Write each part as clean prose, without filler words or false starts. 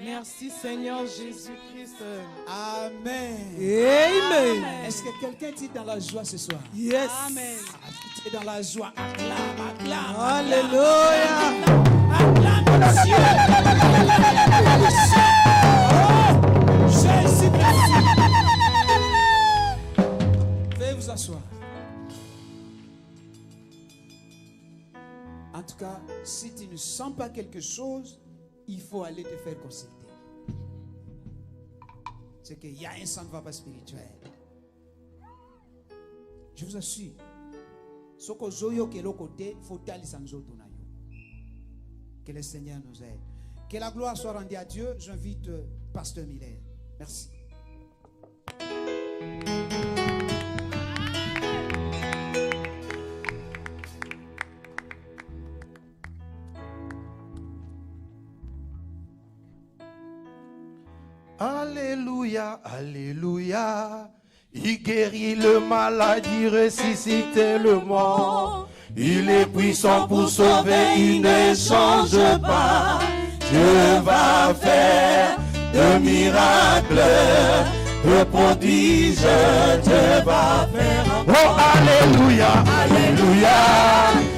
Merci Seigneur Jésus-Christ. Amen. Amen. Est-ce que quelqu'un dit dans la joie ce soir? Yes. Amen. Tu es dans la joie. Acclame, acclame. Alléluia. Acclame le ciel. Oh, Jésus, merci. Veuillez vous asseoir. En tout cas, si tu ne sens pas quelque chose, il faut aller te faire consulter. C'est qu'il y a un sang ne va pas spirituel. Je vous assure. Que le Seigneur nous aide. Que la gloire soit rendue à Dieu. J'invite Pasteur Miller. Merci. Alléluia, alléluia. Il guérit le malade, il ressuscite le mort. Il est puissant pour sauver, il ne change pas. Dieu va faire de miracles, de prodiges, Dieu va faire. Oh, alléluia, alléluia.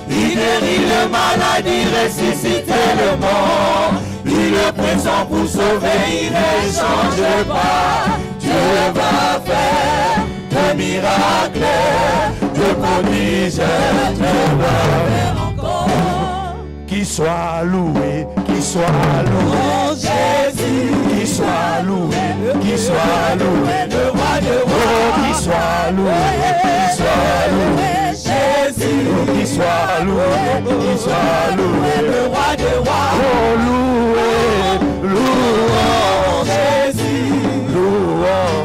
Il guérit le malade, il ressuscite le mort. Il est puissant pour sauver, il ne change pas. Dieu va faire de miracles, de prodiges, Dieu va faire encore. Qu'il soit loué, qu'il soit loué, oh, Jésus. Qu'il soit loué, qu'il soit loué, le roi de rois. Oh, qu'il soit loué, qu'il soit loué, Jésus. Oh, qu'il soit loué, qu'il soit loué, le roi de rois. Oh, loué, loué, Jésus. Louons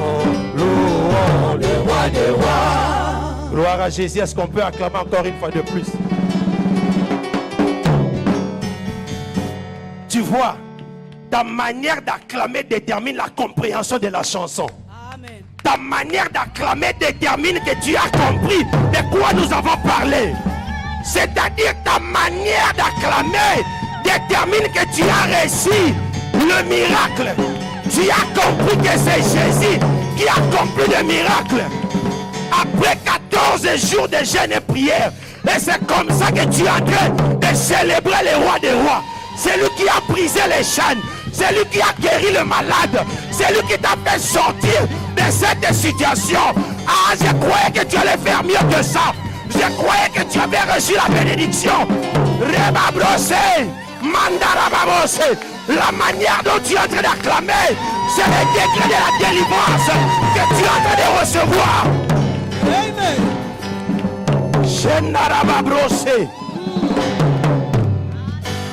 le roi des rois. Gloire à Jésus. Est-ce qu'on peut acclamer encore une fois de plus? Tu vois, ta manière d'acclamer détermine la compréhension de la chanson. Amen. Ta manière d'acclamer détermine que tu as compris de quoi nous avons parlé. C'est-à-dire ta manière d'acclamer détermine que tu as réussi le miracle. Tu as compris que c'est Jésus qui a accompli le miracle. Après 14 jours de jeûne et prière, et c'est comme ça que tu es en train de célébrer le roi des rois. C'est lui qui a brisé les chaînes. C'est lui qui a guéri le malade. C'est lui qui t'a fait sortir de cette situation. Ah, je croyais que tu allais faire mieux que ça. Je croyais que tu avais reçu la bénédiction. Reba brossé, mandara babose. La manière dont tu es en train d'acclamer, c'est le degré de la délivrance que tu es en train de recevoir. Amen. Shenaraba brossé.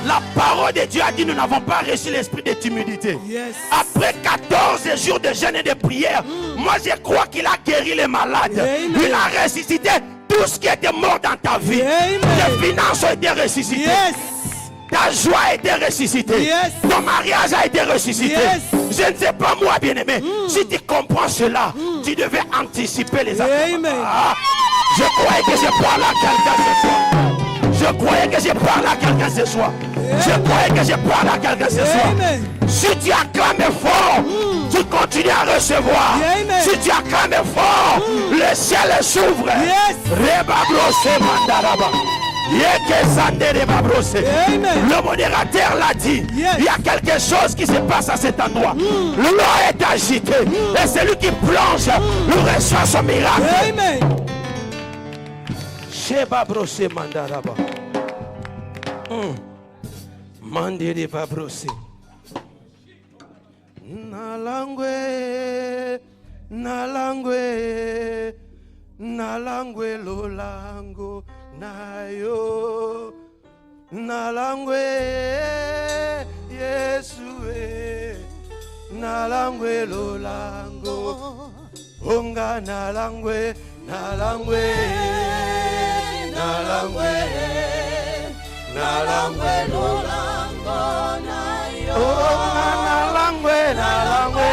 La parole de Dieu a dit nous n'avons pas reçu l'esprit de timidité. Yes. Après 14 jours de jeûne et de prière, moi je crois qu'il a guéri les malades. Amen. Il a ressuscité tout ce qui était mort dans ta vie. Amen. Tes finances ont été ressuscitées. Yes. Ta joie a été ressuscitée. Yes. Ton mariage a été ressuscité. Yes. Je ne sais pas moi bien-aimé. Si tu comprends cela, tu devais anticiper les affaires. Amen. Ah, je croyais que je parlais à quelqu'un ce soir. Je croyais que je parlais à quelqu'un ce soir. Je croyais que je parlais à quelqu'un ce soir. Amen. Si tu acclames fort, tu continues à recevoir. Amen. Si tu acclames fort, le ciel s'ouvre. Yes. Reba brosse mandaraba. Amen. Le modérateur l'a dit. Yes. Il y a quelque chose qui se passe à cet endroit. L'eau est agitée. Et celui qui plonge, nous reçoit son miracle. Amen. Sheba brosse mandaraba. Mandireba brosse. Nalangwe, nalangwe, nalangwe lolango nayo, nalangwe Yesue, nalangwe lolango, onga nalangwe, nalangwe, nalangwe, nalangwe lolango nayo, onga nalangwe, nalangwe,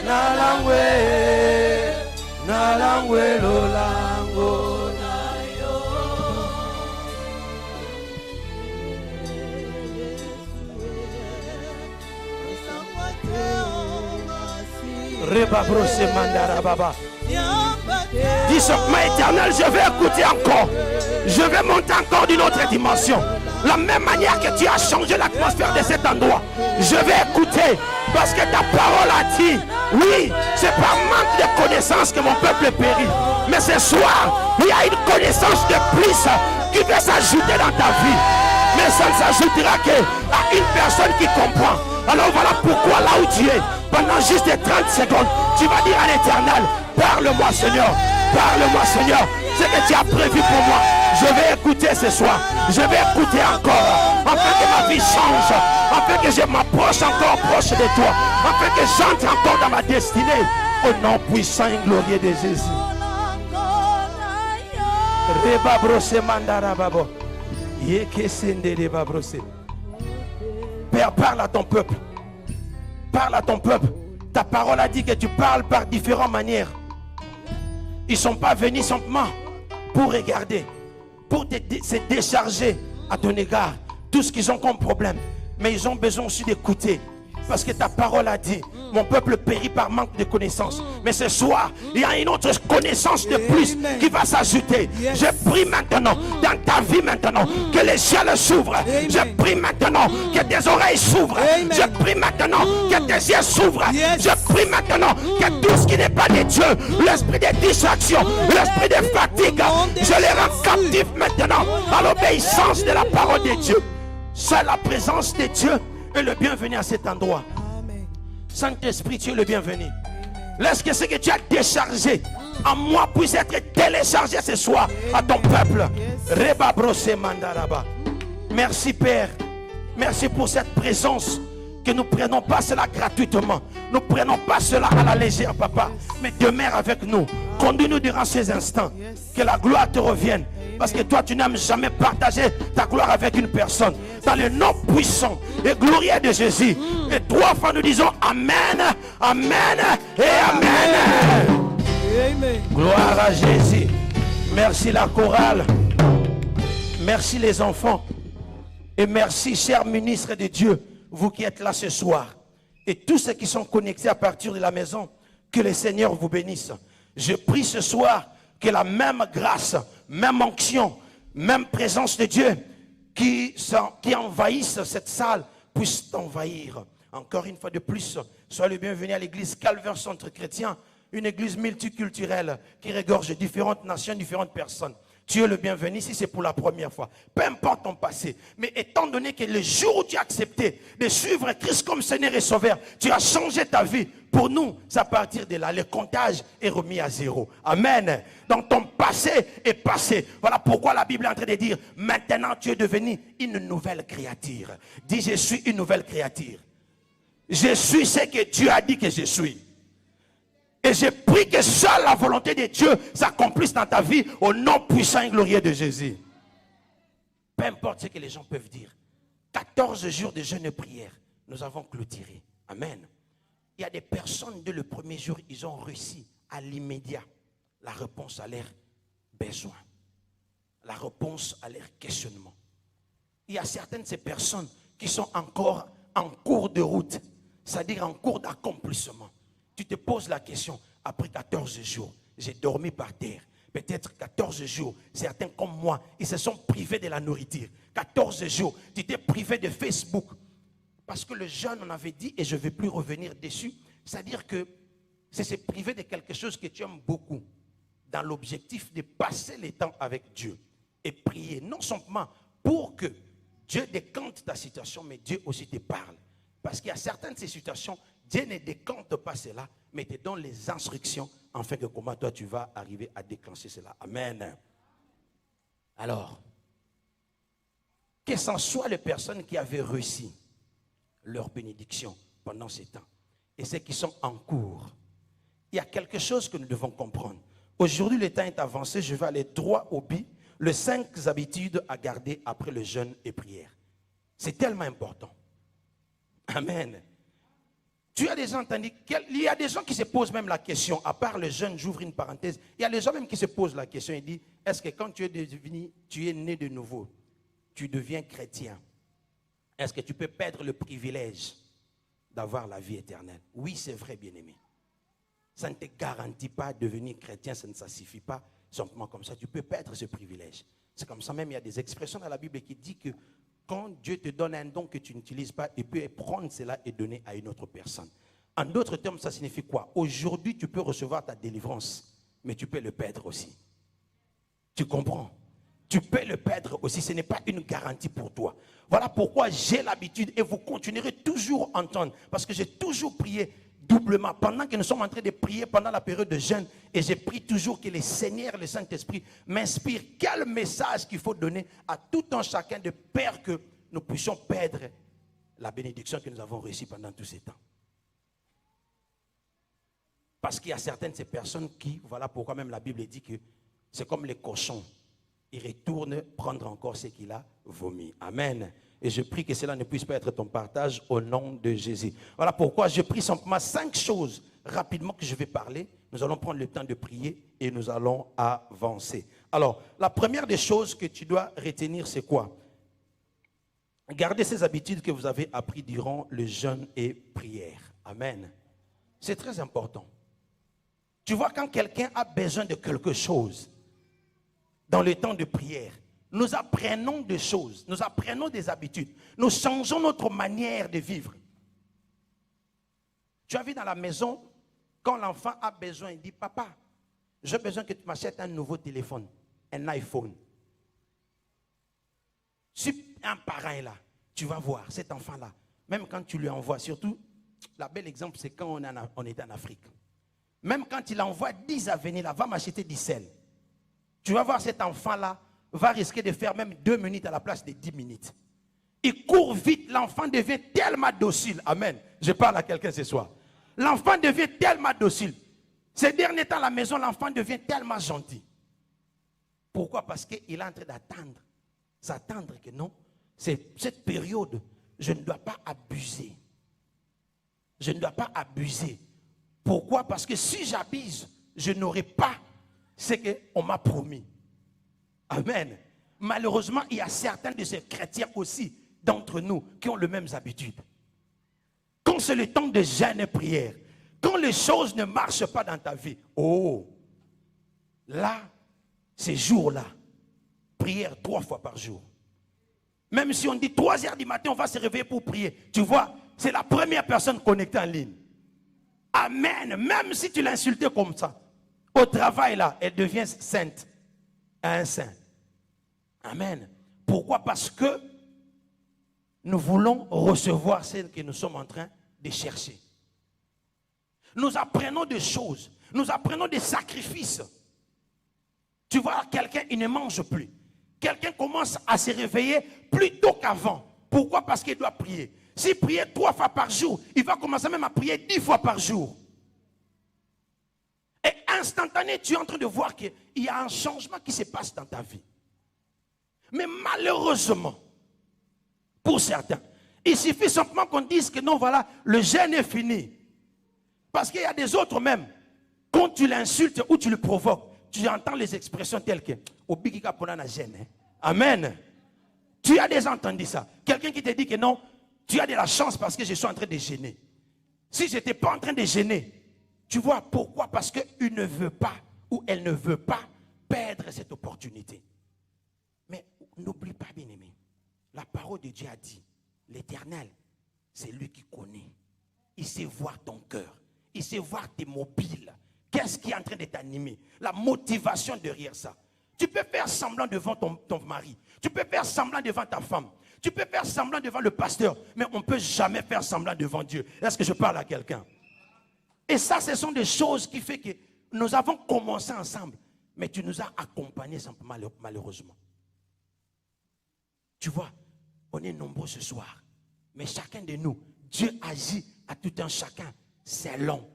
nalangwe, nalangwe lolango nayo. Dis simplement, Éternel, je vais écouter encore. Je vais monter encore d'une autre dimension. La même manière que tu as changé l'atmosphère de cet endroit, je vais écouter parce que ta parole a dit, oui, c'est par manque de connaissance que mon peuple périt. Mais ce soir, il y a une connaissance de plus qui va s'ajouter dans ta vie. Mais ça ne s'ajoutera qu'à une personne qui comprend. Alors voilà pourquoi là où tu es, pendant juste 30 secondes, tu vas dire à l'Éternel, parle-moi Seigneur, parle-moi Seigneur, ce que tu as prévu pour moi. Je vais écouter ce soir, je vais écouter encore, afin que ma vie change, afin que je m'approche encore proche de toi, afin que j'entre encore dans ma destinée, au nom puissant et glorieux de Jésus. Père, parle à ton peuple. Parle à ton peuple. Ta parole a dit que tu parles par différentes manières. Ils ne sont pas venus simplement pour regarder, pour se décharger à ton égard tout ce qu'ils ont comme problème. Mais ils ont besoin aussi d'écouter. Parce que ta parole a dit, mon peuple périt par manque de connaissance. Mais ce soir, il y a une autre connaissance de plus qui va s'ajouter. Je prie maintenant, dans ta vie maintenant, que les ciels s'ouvrent. Je prie maintenant que tes oreilles s'ouvrent. Je prie maintenant que tes yeux s'ouvrent. Je prie maintenant que tout ce qui n'est pas de Dieu, l'esprit de distraction, l'esprit de fatigue, je les rends captifs maintenant à l'obéissance de la parole de Dieu. Seule la présence de Dieu est le bienvenu à cet endroit. Saint-Esprit, tu es le bienvenu. Laisse que ce que tu as déchargé en moi puisse être téléchargé ce soir à ton peuple. Merci Père. Merci pour cette présence. Que nous ne prenons pas cela gratuitement. Nous ne prenons pas cela à la légère, Papa. Mais demeure avec nous. Conduis-nous durant ces instants. Que la gloire te revienne. Parce que toi, tu n'aimes jamais partager ta gloire avec une personne. Dans le nom puissant et glorieux de Jésus. Et trois fois, nous disons Amen, Amen et Amen. Amen. Gloire à Jésus. Merci la chorale. Merci les enfants. Et merci, chers ministres de Dieu, vous qui êtes là ce soir. Et tous ceux qui sont connectés à partir de la maison, que le Seigneur vous bénisse. Je prie ce soir que la même grâce, même onction, même présence de Dieu qui envahisse cette salle puisse t'envahir. Encore une fois de plus, sois le bienvenu à l'église Calvaire Centre Chrétien, une église multiculturelle qui regorge différentes nations, différentes personnes. Tu es le bienvenu si c'est pour la première fois. Peu importe ton passé. Mais étant donné que le jour où tu as accepté de suivre Christ comme Seigneur et Sauveur, tu as changé ta vie. Pour nous, c'est à partir de là, le comptage est remis à zéro. Amen. Donc ton passé est passé. Voilà pourquoi la Bible est en train de dire, maintenant tu es devenu une nouvelle créature. Dis, je suis une nouvelle créature. Je suis ce que Dieu a dit que je suis. Et je prie que seule la volonté de Dieu s'accomplisse dans ta vie au nom puissant et glorieux de Jésus. Peu importe ce que les gens peuvent dire. 14 jours de jeûne et prière, nous avons clôturé. Amen. Il y a des personnes, dès le premier jour, ils ont réussi à l'immédiat la réponse à leurs besoins. La réponse à leurs questionnements. Il y a certaines de ces personnes qui sont encore en cours de route, c'est-à-dire en cours d'accomplissement. Tu te poses la question, après 14 jours, j'ai dormi par terre. Peut-être 14 jours, certains comme moi, ils se sont privés de la nourriture. 14 jours, tu t'es privé de Facebook. Parce que le jeune en avait dit, et je ne vais plus revenir dessus, c'est-à-dire que c'est se priver de quelque chose que tu aimes beaucoup, dans l'objectif de passer le temps avec Dieu et prier, non simplement pour que Dieu décante ta situation, mais Dieu aussi te parle. Parce qu'il y a certaines de ces situations, Dieu ne décante pas cela, mais te donne les instructions afin que comment toi tu vas arriver à déclencher cela. Amen. Alors, que ce soit les personnes qui avaient réussi leur bénédiction pendant ces temps et ceux qui sont en cours, il y a quelque chose que nous devons comprendre. Aujourd'hui, le temps est avancé, je vais aller droit au but. Les 5 habitudes à garder après le jeûne et prière. C'est tellement important. Amen. Tu as déjà entendu, il y a des gens qui se posent même la question, à part le jeûne, j'ouvre une parenthèse, il y a des gens même qui se posent la question et disent, est-ce que quand tu es né de nouveau, tu deviens chrétien, est-ce que tu peux perdre le privilège d'avoir la vie éternelle? Oui, c'est vrai, bien-aimé. Ça ne te garantit pas de devenir chrétien, ça ne suffit pas simplement comme ça. Tu peux perdre ce privilège. C'est comme ça même, il y a des expressions dans la Bible qui disent que quand Dieu te donne un don que tu n'utilises pas, il peut prendre cela et donner à une autre personne. En d'autres termes, ça signifie quoi? Aujourd'hui, tu peux recevoir ta délivrance, mais tu peux le perdre aussi. Tu comprends? Tu peux le perdre aussi, ce n'est pas une garantie pour toi. Voilà pourquoi j'ai l'habitude, et vous continuerez toujours à entendre, parce que j'ai toujours prié doublement. Pendant que nous sommes en train de prier pendant la période de jeûne, et j'ai pris toujours que le Seigneur, le Saint-Esprit, m'inspire quel message qu'il faut donner à tout un chacun de peur que nous puissions perdre la bénédiction que nous avons reçue pendant tous ces temps. Parce qu'il y a certaines de ces personnes qui, voilà pourquoi même la Bible dit que c'est comme les cochons. Il retourne prendre encore ce qu'il a vomi. Amen. Et je prie que cela ne puisse pas être ton partage au nom de Jésus. Voilà pourquoi je prie simplement 5 choses rapidement que je vais parler. Nous allons prendre le temps de prier et nous allons avancer. Alors, la première des choses que tu dois retenir, c'est quoi? Gardez ces habitudes que vous avez apprises durant le jeûne et prière. Amen. C'est très important. Tu vois, quand quelqu'un a besoin de quelque chose, dans le temps de prière, nous apprenons des choses, nous apprenons des habitudes, nous changeons notre manière de vivre. Tu as vu dans la maison, quand l'enfant a besoin, il dit, papa, j'ai besoin que tu m'achètes un nouveau téléphone, un iPhone. Si un parent est là, tu vas voir cet enfant-là, même quand tu lui envoies, surtout, la belle exemple, c'est quand on est en Afrique. Même quand il envoie 10 à venir là, va m'acheter 10 sels. Tu vas voir cet enfant-là, va risquer de faire même 2 minutes à la place de 10 minutes. Il court vite, l'enfant devient tellement docile. Amen. Je parle à quelqu'un ce soir. L'enfant devient tellement docile. Ces derniers temps à la maison, l'enfant devient tellement gentil. Pourquoi? Parce qu'il est en train d'attendre. S'attendre que non, c'est cette période, je ne dois pas abuser. Je ne dois pas abuser. Pourquoi? Parce que si j'abuse, je n'aurai pas ce qu'on m'a promis. Amen. Malheureusement, il y a certains de ces chrétiens aussi, d'entre nous, qui ont les mêmes habitudes. Quand c'est le temps de jeûne et prière, quand les choses ne marchent pas dans ta vie, oh, là, ces jours-là, prière 3 fois par jour. Même si on dit 3 heures du matin, on va se réveiller pour prier. Tu vois, c'est la première personne connectée en ligne. Amen. Même si tu l'as insultée comme ça, au travail là, elle devient sainte. Un saint. Amen. Pourquoi? Parce que nous voulons recevoir celle que nous sommes en train de chercher. Nous apprenons des choses. Nous apprenons des sacrifices. Tu vois, quelqu'un, il ne mange plus. Quelqu'un commence à se réveiller plus tôt qu'avant. Pourquoi? Parce qu'il doit prier. S'il priait 3 fois par jour, il va commencer même à prier 10 fois par jour. Et instantané, tu es en train de voir qu'il y a un changement qui se passe dans ta vie. Mais malheureusement, pour certains, il suffit simplement qu'on dise que non, voilà, le jeûne est fini. Parce qu'il y a des autres même, quand tu l'insultes ou tu le provoques, tu entends les expressions telles que Obikika Ponana jeûne. Amen. Tu as déjà entendu ça. Quelqu'un qui te dit que non, tu as de la chance parce que je suis en train de gêner. Si je n'étais pas en train de gêner, tu vois pourquoi? Parce qu'il ne veut pas ou elle ne veut pas perdre cette opportunité. Mais n'oublie pas, bien-aimé, la parole de Dieu a dit, l'Éternel, c'est lui qui connaît. Il sait voir ton cœur. Il sait voir tes mobiles. Qu'est-ce qui est en train de t'animer? La motivation derrière ça. Tu peux faire semblant devant ton mari. Tu peux faire semblant devant ta femme. Tu peux faire semblant devant le pasteur. Mais on ne peut jamais faire semblant devant Dieu. Est-ce que je parle à quelqu'un? Et ça, ce sont des choses qui font que nous avons commencé ensemble. Mais tu nous as accompagnés simplement, malheureusement. Tu vois, on est nombreux ce soir. Mais chacun de nous, Dieu agit à tout un chacun selon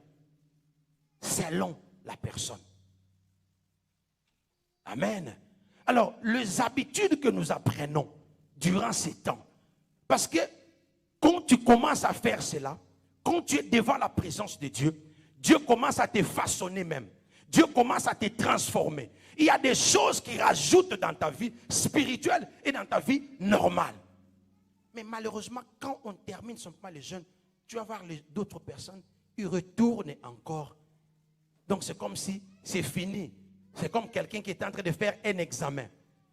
la personne. Amen. Alors, les habitudes que nous apprenons durant ces temps, parce que quand tu commences à faire cela, quand tu es devant la présence de Dieu, Dieu commence à te façonner même. Dieu commence à te transformer. Il y a des choses qui rajoutent dans ta vie spirituelle et dans ta vie normale. Mais malheureusement, quand on termine simplement les jeûnes, tu vas voir d'autres personnes, ils retournent encore Donc c'est comme si c'est fini. C'est comme quelqu'un qui est en train de faire un examen.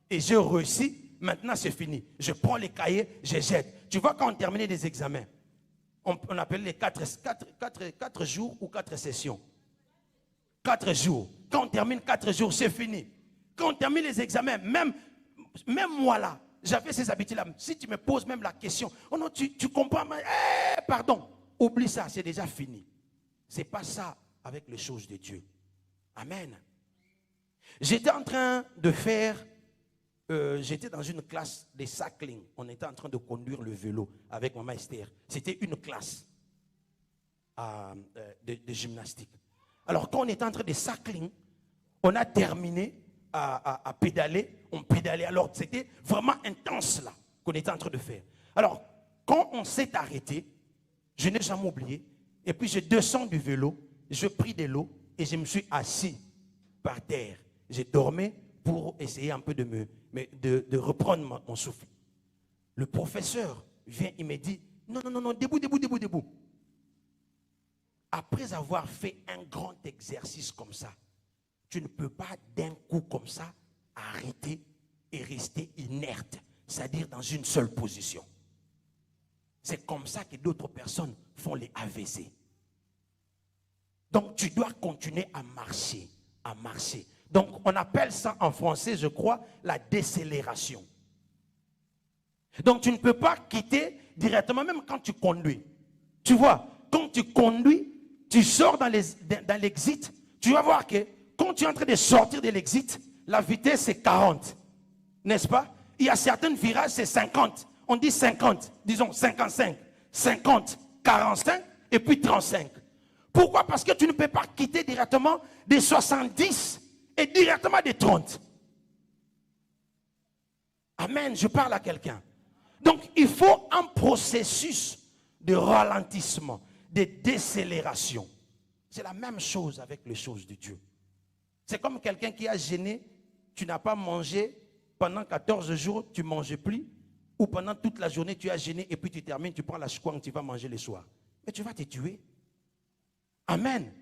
Et j'ai réussi, maintenant c'est fini. Je prends les cahiers, je jette. Tu vois, quand on terminait les examens, on appelait les 4 jours ou 4 sessions. 4 jours. Quand on termine 4 jours, c'est fini. Quand on termine les examens, même moi là, j'avais ces habitudes-là. Si tu me poses même la question, oh non, tu comprends, pardon, oublie ça, c'est déjà fini. Ce n'est pas ça avec les choses de Dieu. Amen. J'étais en train de faire, j'étais dans une classe de cycling. On était en train de conduire le vélo avec maman Esther. C'était une classe de gymnastique. Alors quand on était en train de cycling, on a terminé à pédaler. On pédalait. Alors c'était vraiment intense là qu'on était en train de faire. Alors quand on s'est arrêté, je n'ai jamais oublié. Et puis je descends du vélo, je pris de l'eau et je me suis assis par terre. J'ai dormi pour essayer un peu de reprendre mon souffle. Le professeur vient, il me dit, non, debout. Après avoir fait un grand exercice comme ça, tu ne peux pas d'un coup comme ça arrêter et rester inerte, c'est-à-dire dans une seule position. C'est comme ça que d'autres personnes font les AVC. Donc tu dois continuer à marcher. Donc on appelle ça en français, je crois, la décélération. Donc tu ne peux pas quitter directement, même quand tu conduis. Tu vois, quand tu conduis, tu sors dans l'exit, tu vas voir que quand tu es en train de sortir de l'exit, la vitesse c'est 40. N'est-ce pas? Il y a certains virages, c'est 50. On dit 50, disons 55, 50, 45 et puis 35. Pourquoi? Parce que tu ne peux pas quitter directement des 70 et directement des 30. Amen, je parle à quelqu'un. Donc il faut un processus de ralentissement, de décélération. C'est la même chose avec les choses de Dieu. C'est comme quelqu'un qui a jeûné, tu n'as pas mangé pendant 14 jours, tu ne manges plus. Ou pendant toute la journée, tu as jeûné et puis tu termines, tu prends la chouang, tu vas manger le soir. Mais tu vas te tuer. Amen.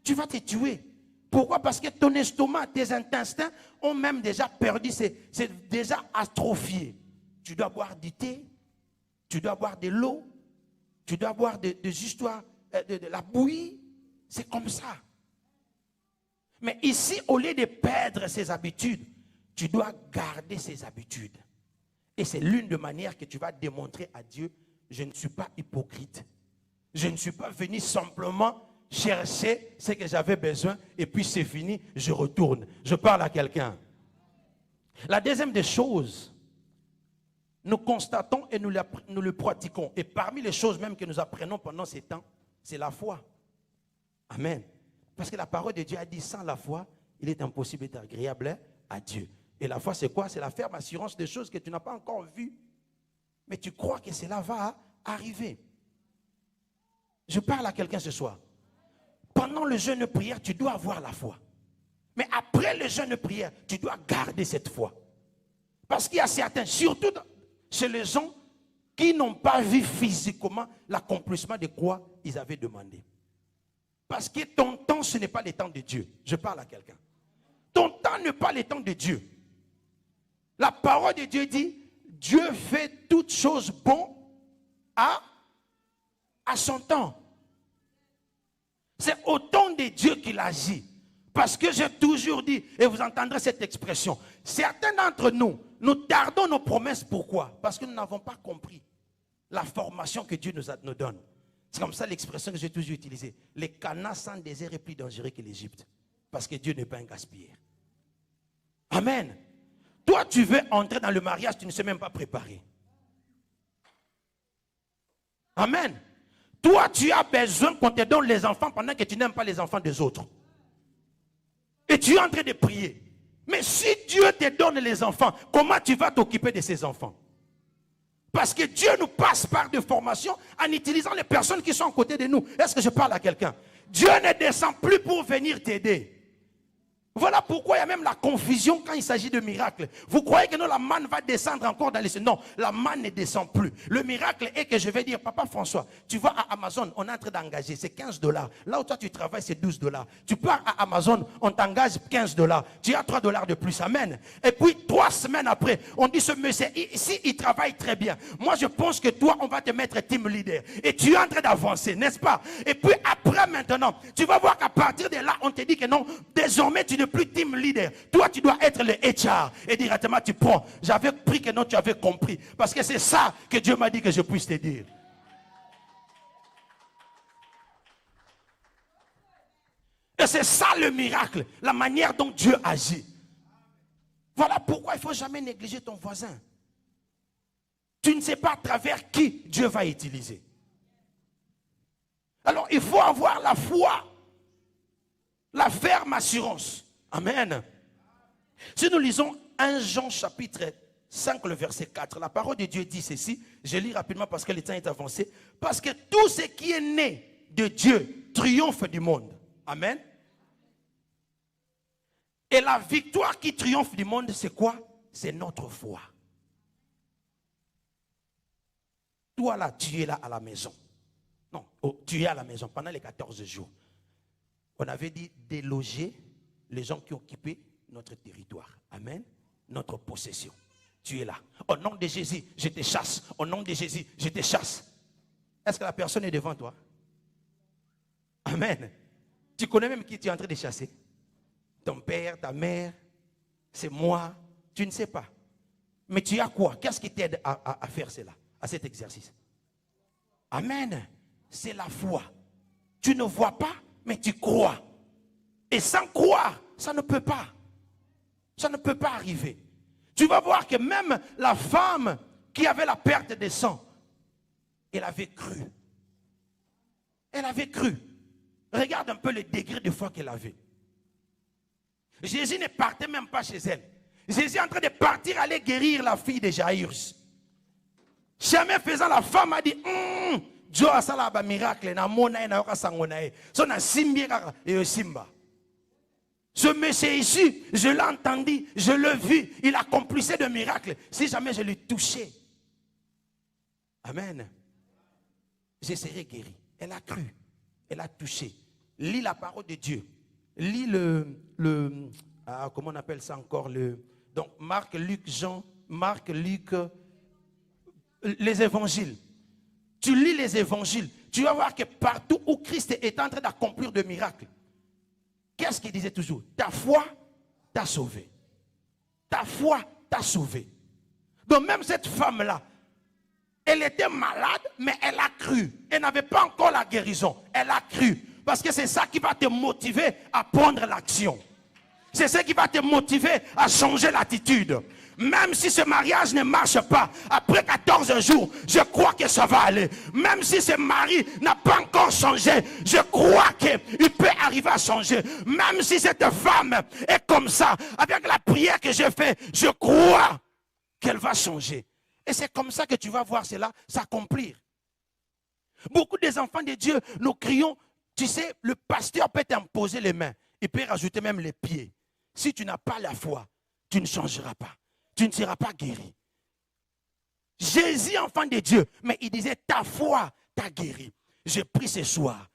Tu vas te tuer. Pourquoi? Parce que ton estomac, tes intestins ont même déjà perdu, c'est déjà atrophié. Tu dois boire du thé, tu dois boire de l'eau, tu dois boire de la bouillie. C'est comme ça. Mais ici, au lieu de perdre ses habitudes, tu dois garder ses habitudes. Et c'est l'une des manières que tu vas démontrer à Dieu, je ne suis pas hypocrite. Je ne suis pas venu simplement chercher ce que j'avais besoin et puis c'est fini, je retourne. Je parle à quelqu'un. La deuxième des choses, nous constatons et nous le pratiquons. Et parmi les choses même que nous apprenons pendant ces temps, c'est la foi. Amen. Parce que la parole de Dieu a dit, sans la foi, il est impossible d'être agréable à Dieu. Et la foi, c'est quoi? C'est la ferme assurance des choses que tu n'as pas encore vues. Mais tu crois que cela va arriver. Je parle à quelqu'un ce soir. Pendant le jeûne de prière, tu dois avoir la foi. Mais après le jeûne de prière, tu dois garder cette foi. Parce qu'il y a certains, surtout chez les gens qui n'ont pas vu physiquement l'accomplissement de quoi ils avaient demandé. Parce que ton temps, ce n'est pas le temps de Dieu. Je parle à quelqu'un. Ton temps n'est pas le temps de Dieu. La parole de Dieu dit, Dieu fait toutes choses bonnes à son temps. C'est au temps de Dieu qu'il agit. Parce que j'ai toujours dit, et vous entendrez cette expression, certains d'entre nous, nous tardons nos promesses. Pourquoi? Parce que nous n'avons pas compris la formation que Dieu nous donne. C'est comme ça l'expression que j'ai toujours utilisée. Les Canaan sans désert est plus dangereux que l'Égypte. Parce que Dieu n'est pas un gaspilleur. Amen. Toi, tu veux entrer dans le mariage, tu ne sais même pas préparer. Amen. Toi, tu as besoin qu'on te donne les enfants pendant que tu n'aimes pas les enfants des autres. Et tu es en train de prier. Mais si Dieu te donne les enfants, comment tu vas t'occuper de ces enfants? Parce que Dieu nous passe par des formations en utilisant les personnes qui sont à côté de nous. Est-ce que je parle à quelqu'un? Dieu ne descend plus pour venir t'aider. Voilà pourquoi il y a même la confusion quand il s'agit de miracles. Vous croyez que non, la manne va descendre encore dans les cieux? Non, la manne ne descend plus. Le miracle est que je vais dire, Papa François, tu vas à Amazon, on est en train d'engager, c'est 15 $. Là où toi tu travailles, c'est 12 $. Tu pars à Amazon, on t'engage 15 $. Tu as 3 $ de plus, amen. Et puis 3 semaines après, on dit ce monsieur, ici il travaille très bien. Moi je pense que toi, on va te mettre team leader. Et tu es en train d'avancer, n'est-ce pas? Et puis après maintenant, tu vas voir qu'à partir de là, on te dit que non, désormais tu n'es plus team leader. Toi, tu dois être le HR. Et directement, tu prends. J'avais pris que non, tu avais compris. Parce que c'est ça que Dieu m'a dit que je puisse te dire. Et c'est ça le miracle. La manière dont Dieu agit. Voilà pourquoi il ne faut jamais négliger ton voisin. Tu ne sais pas à travers qui Dieu va utiliser. Alors, il faut avoir la foi. La ferme assurance. Amen. Si nous lisons 1 Jean chapitre 5, le verset 4, la parole de Dieu dit ceci. Je lis rapidement parce que le temps est avancé. Parce que tout ce qui est né de Dieu triomphe du monde. Amen. Et la victoire qui triomphe du monde, c'est quoi? C'est notre foi. Toi là, tu es là à la maison. Non, tu es à la maison pendant les 14 jours. On avait dit déloger les gens qui occupaient notre territoire. Amen. Notre possession. Tu es là. Au nom de Jésus, je te chasse. Au nom de Jésus, je te chasse. Est-ce que la personne est devant toi? Amen. Tu connais même qui tu es en train de chasser? Ton père, ta mère, c'est moi. Tu ne sais pas. Mais tu as quoi? Qu'est-ce qui t'aide à faire cela, à cet exercice? Amen. C'est la foi. Tu ne vois pas, mais tu crois. Et sans croire, ça ne peut pas. Ça ne peut pas arriver. Tu vas voir que même la femme qui avait la perte de sang, elle avait cru. Elle avait cru. Regarde un peu le degré de foi qu'elle avait. Jésus ne partait même pas chez elle. Jésus est en train de partir aller guérir la fille de Jaïrus. Jamais faisant, la femme a dit, Dieu a ça là, miracle, na mona na yoka sangonae. So na simbi et simba. Ce monsieur ici, je l'ai entendu, je l'ai vu, il accomplissait de miracles. Si jamais je l'ai touché, amen, je serai guéri. Elle a cru, elle a touché. Lis la parole de Dieu. Lis comment on appelle ça encore, donc Marc, Luc, Jean, Marc, Luc, les évangiles. Tu lis les évangiles, tu vas voir que partout où Christ est en train d'accomplir de miracles, qu'est-ce qu'il disait toujours? Ta foi t'a sauvé. Ta foi t'a sauvé. Donc même cette femme-là, elle était malade, mais elle a cru. Elle n'avait pas encore la guérison. Elle a cru. Parce que c'est ça qui va te motiver à prendre l'action. C'est ça qui va te motiver à changer l'attitude. Même si ce mariage ne marche pas, après 14 jours, je crois que ça va aller. Même si ce mari n'a pas encore changé, je crois qu'il peut arriver à changer. Même si cette femme est comme ça, avec la prière que j'ai faite, je crois qu'elle va changer. Et c'est comme ça que tu vas voir cela s'accomplir. Beaucoup des enfants de Dieu, nous crions, tu sais, le pasteur peut t'imposer les mains. Il peut rajouter même les pieds. Si tu n'as pas la foi, tu ne changeras pas. Tu ne seras pas guéri. Jésus, enfant de Dieu, mais il disait, ta foi t'a guéri. Je prie ce soir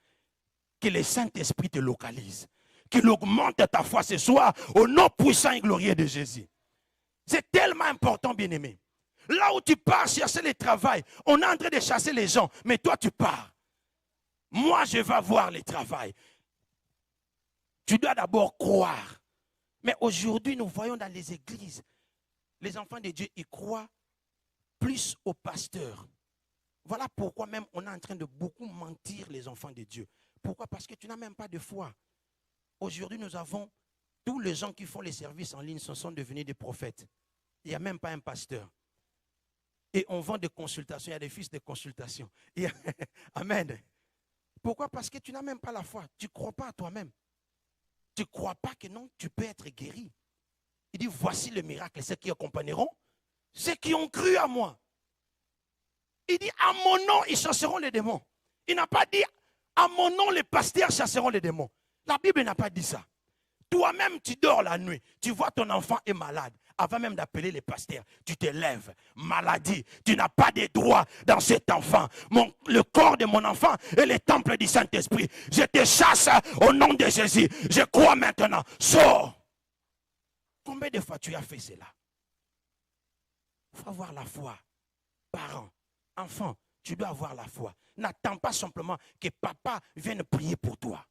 que le Saint-Esprit te localise. Qu'il augmente ta foi ce soir au nom puissant et glorieux de Jésus. C'est tellement important, bien-aimé. Là où tu pars chercher le travail, on est en train de chasser les gens, mais toi tu pars. Moi, je vais voir le travail. Tu dois d'abord croire. Mais aujourd'hui, nous voyons dans les églises, les enfants de Dieu, ils croient plus aux pasteurs. Voilà pourquoi même on est en train de beaucoup mentir les enfants de Dieu. Pourquoi? Parce que tu n'as même pas de foi. Aujourd'hui, nous avons tous les gens qui font les services en ligne, ce sont devenus des prophètes. Il n'y a même pas un pasteur. Et on vend des consultations, il y a des fils de consultation. Amen. Pourquoi? Parce que tu n'as même pas la foi. Tu ne crois pas à toi-même. Tu ne crois pas que non, tu peux être guéri. Il dit, voici le miracle. Ceux qui accompagneront, ceux qui ont cru à moi. Il dit, à mon nom, ils chasseront les démons. Il n'a pas dit, à mon nom, les pasteurs chasseront les démons. La Bible n'a pas dit ça. Toi-même, tu dors la nuit. Tu vois ton enfant est malade. Avant même d'appeler les pasteurs, tu te lèves. Maladie, tu n'as pas de droit dans cet enfant. Le corps de mon enfant est le temple du Saint-Esprit. Je te chasse au nom de Jésus. Je crois maintenant. Sors. Combien de fois tu as fait cela? Il faut avoir la foi. Parents, enfants, tu dois avoir la foi. N'attends pas simplement que papa vienne prier pour toi.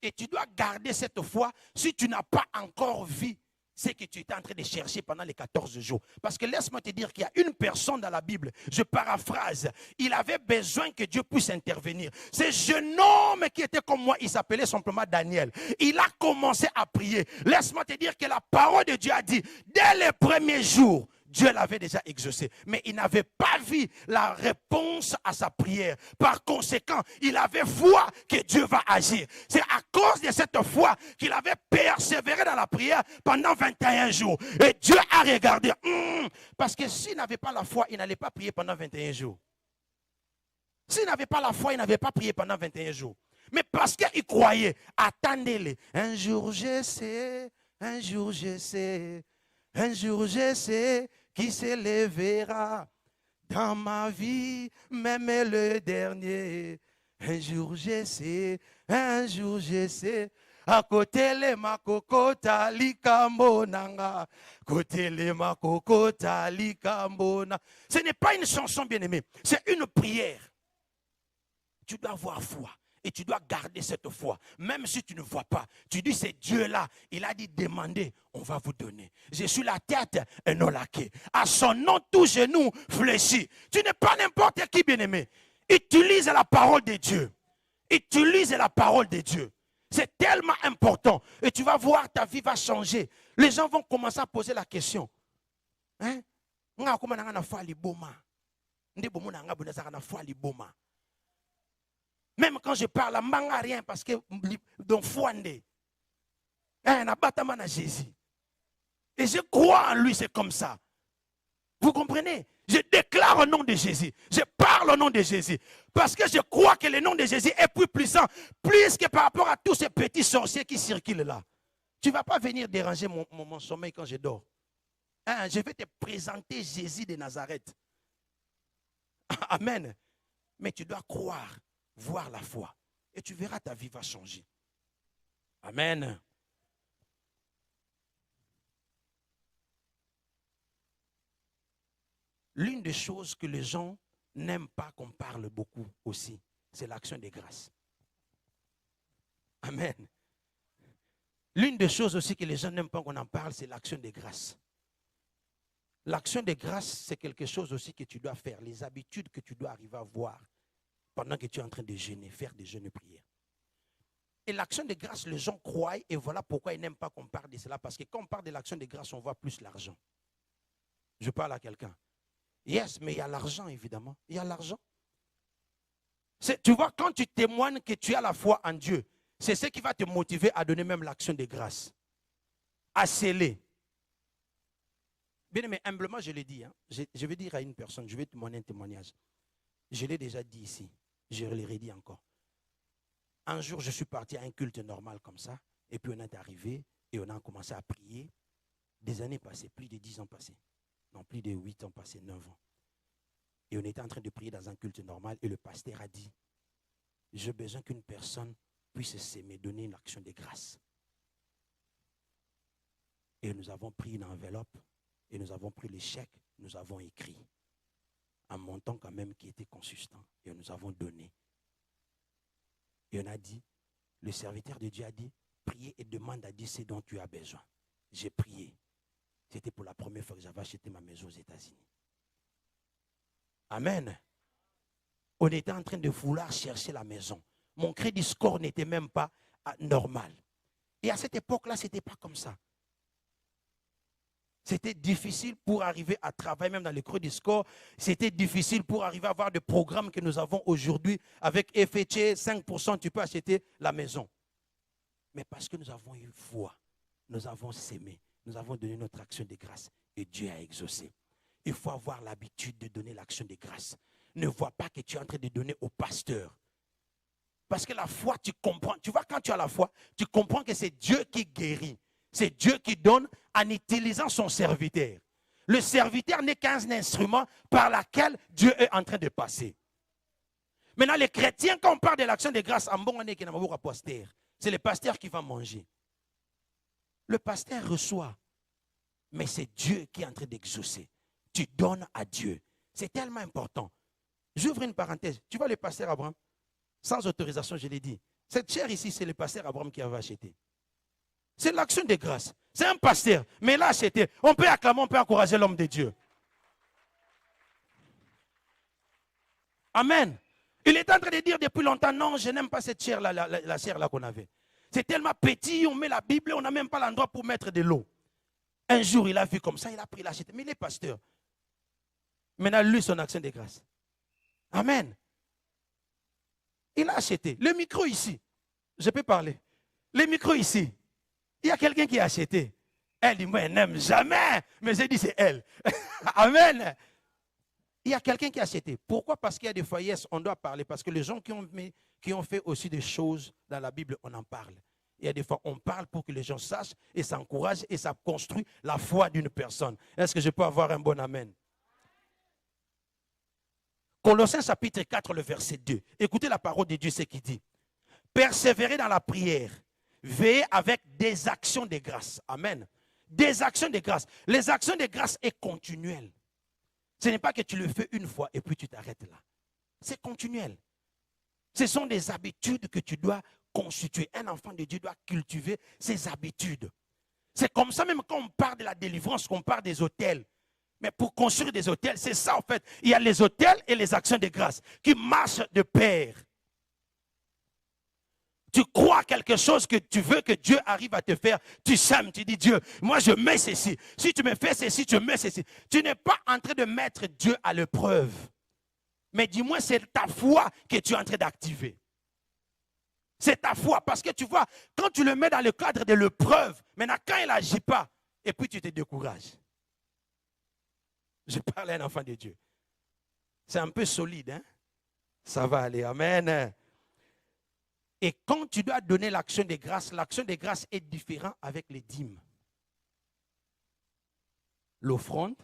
Et tu dois garder cette foi si tu n'as pas encore vu ce que tu étais en train de chercher pendant les 14 jours. Parce que laisse-moi te dire qu'il y a une personne dans la Bible, je paraphrase, il avait besoin que Dieu puisse intervenir. Ce jeune homme qui était comme moi, il s'appelait simplement Daniel. Il a commencé à prier. Laisse-moi te dire que la parole de Dieu a dit, dès les premiers jours, Dieu l'avait déjà exaucé, mais il n'avait pas vu la réponse à sa prière. Par conséquent, il avait foi que Dieu va agir. C'est à cause de cette foi qu'il avait persévéré dans la prière pendant 21 jours. Et Dieu a regardé. Parce que s'il n'avait pas la foi, il n'allait pas prier pendant 21 jours. S'il n'avait pas la foi, il n'avait pas prié pendant 21 jours. Mais parce qu'il croyait, attendez-les. Un jour je sais, un jour je sais, un jour je sais qui s'élèvera dans ma vie, même le dernier. Un jour je sais, un jour je sais. À côté les makokota likambonanga, côté les makokota likambona. Ce n'est pas une chanson bien-aimée, c'est une prière. Tu dois avoir foi. Et tu dois garder cette foi. Même si tu ne vois pas. Tu dis c'est Dieu là. Il a dit demandez, on va vous donner. Je suis la tête et non la queue. À son nom, tout genou fléchit. Tu n'es pas n'importe qui, bien-aimé. Utilise la parole de Dieu. Utilise la parole de Dieu. C'est tellement important. Et tu vas voir, ta vie va changer. Les gens vont commencer à poser la question. Hein? Même quand je parle, je ne sais rien parce que dans Fouande, Jésus. Et je crois en lui, c'est comme ça. Vous comprenez? Je déclare au nom de Jésus. Je parle au nom de Jésus. Parce que je crois que le nom de Jésus est plus puissant, plus que par rapport à tous ces petits sorciers qui circulent là. Tu ne vas pas venir déranger mon sommeil quand je dors. Hein, je vais te présenter Jésus de Nazareth. Amen. Mais tu dois croire, voir la foi. Et tu verras, ta vie va changer. Amen. L'une des choses que les gens n'aiment pas qu'on parle beaucoup aussi, c'est l'action de grâce. Amen. L'une des choses aussi que les gens n'aiment pas qu'on en parle, c'est l'action de grâce. L'action de grâce, c'est quelque chose aussi que tu dois faire, les habitudes que tu dois arriver à voir pendant que tu es en train de jeûner, faire des jeûnes et prières. Et l'action de grâce, les gens croient, et voilà pourquoi ils n'aiment pas qu'on parle de cela, parce que quand on parle de l'action de grâce, on voit plus l'argent. Je parle à quelqu'un. Yes, mais il y a l'argent, évidemment. Il y a l'argent. Tu vois, quand tu témoignes que tu as la foi en Dieu, c'est ce qui va te motiver à donner même l'action de grâce. À sceller. Bien aimé, humblement, je l'ai dit. Hein. Je vais dire à une personne, je vais témoigner un témoignage. Je l'ai déjà dit ici. Je le redis encore. Un jour, je suis parti à un culte normal comme ça. Et puis on est arrivé et on a commencé à prier. Des années passées, plus de 10 ans passés. Non, plus de 8 ans passés, 9 ans. Et on était en train de prier dans un culte normal et le pasteur a dit, j'ai besoin qu'une personne puisse s'aimer, donner une action de grâce. Et nous avons pris une enveloppe et nous avons pris les chèques, nous avons écrit un montant quand même qui était consistant et nous avons donné. Et on a dit, le serviteur de Dieu a dit, prie et demande à Dieu ce dont tu as besoin. J'ai prié. C'était pour la première fois que j'avais acheté ma maison aux États-Unis. Amen. On était en train de vouloir chercher la maison. Mon crédit score n'était même pas normal. Et à cette époque-là, ce n'était pas comme ça. C'était difficile pour arriver à travailler, même dans le crédit score. C'était difficile pour arriver à avoir des programmes que nous avons aujourd'hui. Avec FHA, 5%, tu peux acheter la maison. Mais parce que nous avons eu foi, nous avons s'aimé. Nous avons donné notre action de grâce et Dieu a exaucé. Il faut avoir l'habitude de donner l'action de grâce. Ne vois pas que tu es en train de donner au pasteur. Parce que la foi, tu comprends. Tu vois, quand tu as la foi, tu comprends que c'est Dieu qui guérit. C'est Dieu qui donne en utilisant son serviteur. Le serviteur n'est qu'un instrument par lequel Dieu est en train de passer. Maintenant, les chrétiens, quand on parle de l'action de grâce, c'est le pasteur qui va manger. Le pasteur reçoit, mais c'est Dieu qui est en train d'exaucer. Tu donnes à Dieu. C'est tellement important. J'ouvre une parenthèse. Tu vois le pasteur Abraham, sans autorisation, je l'ai dit. Cette chair ici, c'est le pasteur Abraham qui avait acheté. C'est l'action de grâce. C'est un pasteur, mais il a acheté. On peut acclamer, on peut encourager l'homme de Dieu. Amen. Il est en train de dire depuis longtemps, non, je n'aime pas cette chair-là, la chair-là qu'on avait. C'est tellement petit, on met la Bible, on n'a même pas l'endroit pour mettre de l'eau. Un jour, il a vu comme ça, il a pris, il a acheté. Mais il est pasteur. Maintenant, lui, son action de grâce. Amen. Il a acheté. Le micro ici, je peux parler. Le micro ici, il y a quelqu'un qui a acheté. Elle dit, moi, elle n'aime jamais. Mais j'ai dit, c'est elle. Amen. Il y a quelqu'un qui a acheté. Pourquoi? Parce qu'il y a des fois, yes, on doit parler. Parce que les gens qui ont fait aussi des choses dans la Bible, on en parle. Il y a des fois, on parle pour que les gens sachent et s'encouragent et ça construit la foi d'une personne. Est-ce que je peux avoir un bon amen? Colossiens chapitre 4, le verset 2. Écoutez la parole de Dieu, ce qu'il dit. Persévérez dans la prière. Veillez avec des actions de grâce. Amen. Des actions de grâce. Les actions de grâce sont continuelles. Ce n'est pas que tu le fais une fois et puis tu t'arrêtes là. C'est continuel. Ce sont des habitudes que tu dois constituer. Un enfant de Dieu doit cultiver ses habitudes. C'est comme ça même quand on parle de la délivrance, qu'on parle des autels. Mais pour construire des autels, c'est ça en fait. Il y a les autels et les actions de grâce qui marchent de pair. Tu crois à quelque chose que tu veux que Dieu arrive à te faire, tu sèmes, tu dis Dieu, moi je mets ceci. Si tu me fais ceci, tu mets ceci. Tu n'es pas en train de mettre Dieu à l'épreuve. Mais dis-moi, c'est ta foi que tu es en train d'activer. C'est ta foi. Parce que tu vois, quand tu le mets dans le cadre de l'épreuve, maintenant quand il n'agit pas, et puis tu te décourages. Je parle à un enfant de Dieu. C'est un peu solide, hein? Ça va aller, amen. Et quand tu dois donner l'action de grâce est différente avec les dîmes. L'offrande,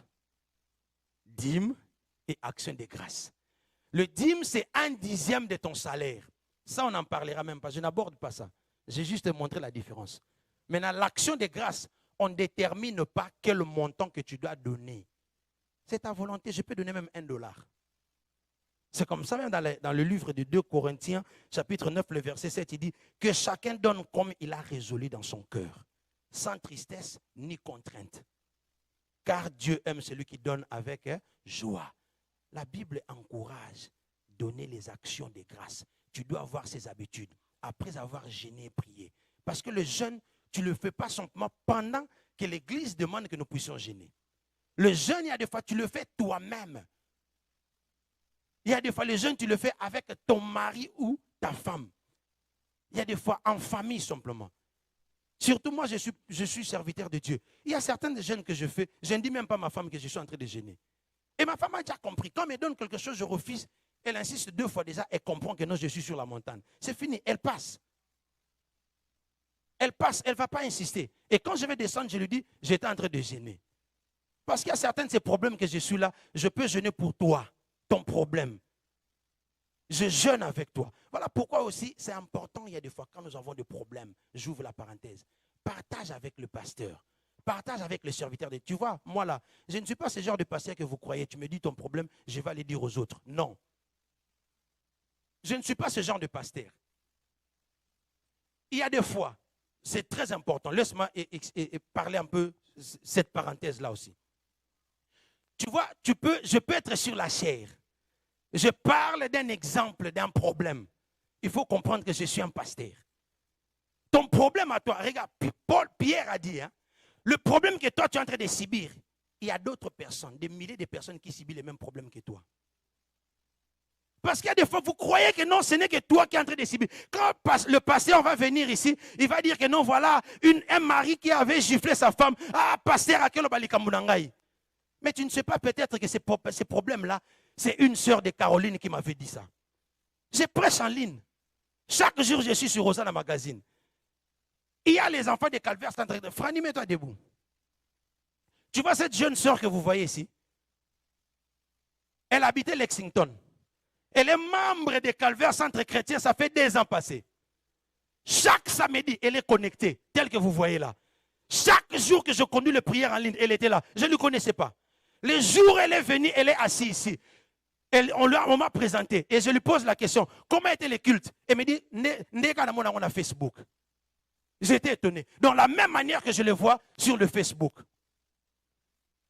dîme et action de grâce. Le dîme, c'est 1/10 de ton salaire. Ça, on n'en parlera même pas. Je n'aborde pas ça. J'ai juste montré la différence. Maintenant, l'action de grâce, on ne détermine pas quel montant que tu dois donner. C'est ta volonté. Je peux donner même $1. C'est comme ça même dans le livre de 2 Corinthiens, chapitre 9, le verset 7, il dit que chacun donne comme il a résolu dans son cœur, sans tristesse ni contrainte. Car Dieu aime celui qui donne avec joie. La Bible encourage donner les actions de grâce. Tu dois avoir ces habitudes après avoir jeûné et prié. Parce que le jeûne, tu ne le fais pas simplement pendant que l'Église demande que nous puissions jeûner. Le jeûne, il y a des fois, tu le fais toi-même. Il y a des fois, le jeûne, tu le fais avec ton mari ou ta femme. Il y a des fois, en famille simplement. Surtout moi, je suis serviteur de Dieu. Il y a certains jeûnes que je fais, je ne dis même pas à ma femme que je suis en train de jeûner. Et ma femme a déjà compris. Quand elle me donne quelque chose, je refuse. Elle insiste 2 fois déjà, elle comprend que non, je suis sur la montagne. C'est fini, elle passe. Elle passe, elle ne va pas insister. Et quand je vais descendre, je lui dis, j'étais en train de jeûner. Parce qu'il y a certains de ces problèmes que je suis là, je peux jeûner pour toi. Ton problème. Je jeûne avec toi. Voilà pourquoi aussi c'est important, il y a des fois quand nous avons des problèmes, j'ouvre la parenthèse, partage avec le pasteur, partage avec le serviteur. Tu vois, moi là, je ne suis pas ce genre de pasteur que vous croyez, tu me dis ton problème, je vais aller dire aux autres. Non. Je ne suis pas ce genre de pasteur. Il y a des fois, c'est très important, laisse-moi parler un peu cette parenthèse-là aussi. Tu vois, je peux être sur la chair. Je parle d'un exemple, d'un problème. Il faut comprendre que je suis un pasteur. Ton problème à toi, regarde, Pierre a dit, hein, le problème que toi tu es en train de subir, il y a d'autres personnes, des milliers de personnes qui subissent les mêmes problèmes que toi. Parce qu'il y a des fois, vous croyez que non, ce n'est que toi qui es en train de subir. Quand le pasteur va venir ici, il va dire que non, voilà, un mari qui avait giflé sa femme. Ah, pasteur, à quel balikambounangaï. Mais tu ne sais pas peut-être que ces problèmes-là, c'est une sœur de Caroline qui m'avait dit ça. Je prêche en ligne. Chaque jour, je suis sur Rosanna Magazine. Il y a les enfants des calvaires. Franny, mets-toi debout. Tu vois cette jeune sœur que vous voyez ici? Elle habitait Lexington. Elle est membre des calvaires centre chrétien. Ça fait 2 ans passés. Chaque samedi, elle est connectée, telle que vous voyez là. Chaque jour que je conduis les prières en ligne, elle était là. Je ne le connaissais pas. Les jours où elle est venue, elle est assise ici. On m'a présenté et je lui pose la question, comment étaient les cultes? Elle me dit, on a Facebook. J'étais étonné. Donc la même manière que je le vois sur le Facebook.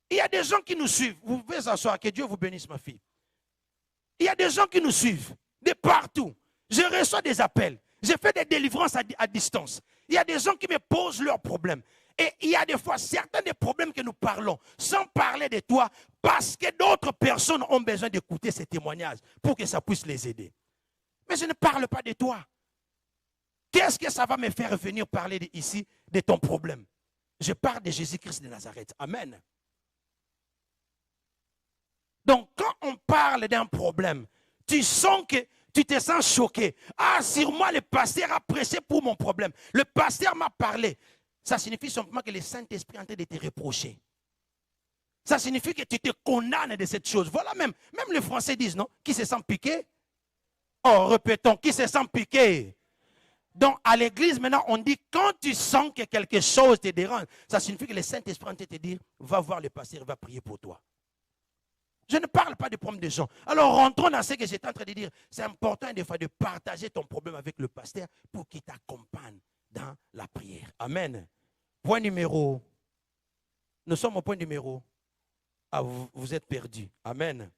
Il y a des gens qui nous suivent. Vous pouvez s'asseoir, que Dieu vous bénisse ma fille. Il y a des gens qui nous suivent de partout. Je reçois des appels. Je fais des délivrances à distance. Il y a des gens qui me posent leurs problèmes. Et il y a des fois certains des problèmes que nous parlons, sans parler de toi, parce que d'autres personnes ont besoin d'écouter ces témoignages pour que ça puisse les aider. Mais je ne parle pas de toi. Qu'est-ce que ça va me faire venir parler ici de ton problème? Je parle de Jésus-Christ de Nazareth. Amen. Donc, quand on parle d'un problème, tu sens que tu te sens choqué. Ah, sur moi, le pasteur a prêché pour mon problème. Le pasteur m'a parlé. Ça signifie simplement que le Saint-Esprit est en train de te reprocher. Ça signifie que tu te condamnes de cette chose. Voilà même les Français disent, non? Qui se sent piqué? Oh, répétons, qui se sent piqué? Donc, à l'église, maintenant, on dit, quand tu sens que quelque chose te dérange, ça signifie que le Saint-Esprit est en train de te dire, va voir le pasteur, il va prier pour toi. Je ne parle pas des problèmes des gens. Alors, rentrons dans ce que j'étais en train de dire. C'est important des fois de partager ton problème avec le pasteur pour qu'il t'accompagne dans la prière. Amen. Point numéro. Nous sommes au point numéro. Ah, vous êtes perdus. Amen.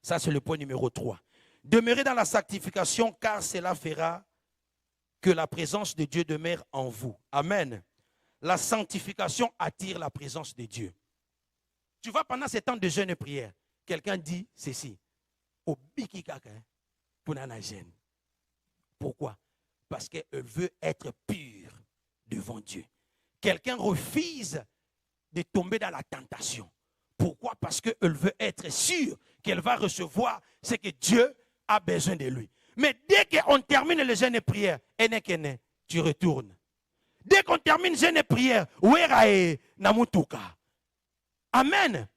Ça, c'est le point numéro 3. Demeurez dans la sanctification, car cela fera que la présence de Dieu demeure en vous. Amen. La sanctification attire la présence de Dieu. Tu vois, pendant ces temps de jeûne et prière, quelqu'un dit ceci. Au biki kaka, pour nana jeûne. Pourquoi? Parce qu'elle veut être pure devant Dieu. Quelqu'un refuse de tomber dans la tentation. Pourquoi? Parce qu'elle veut être sûre qu'elle va recevoir ce que Dieu a besoin de lui. Mais dès qu'on termine le jeûne et prière, tu retournes. Dès qu'on termine le jeûne et prière, namutuka. Amen.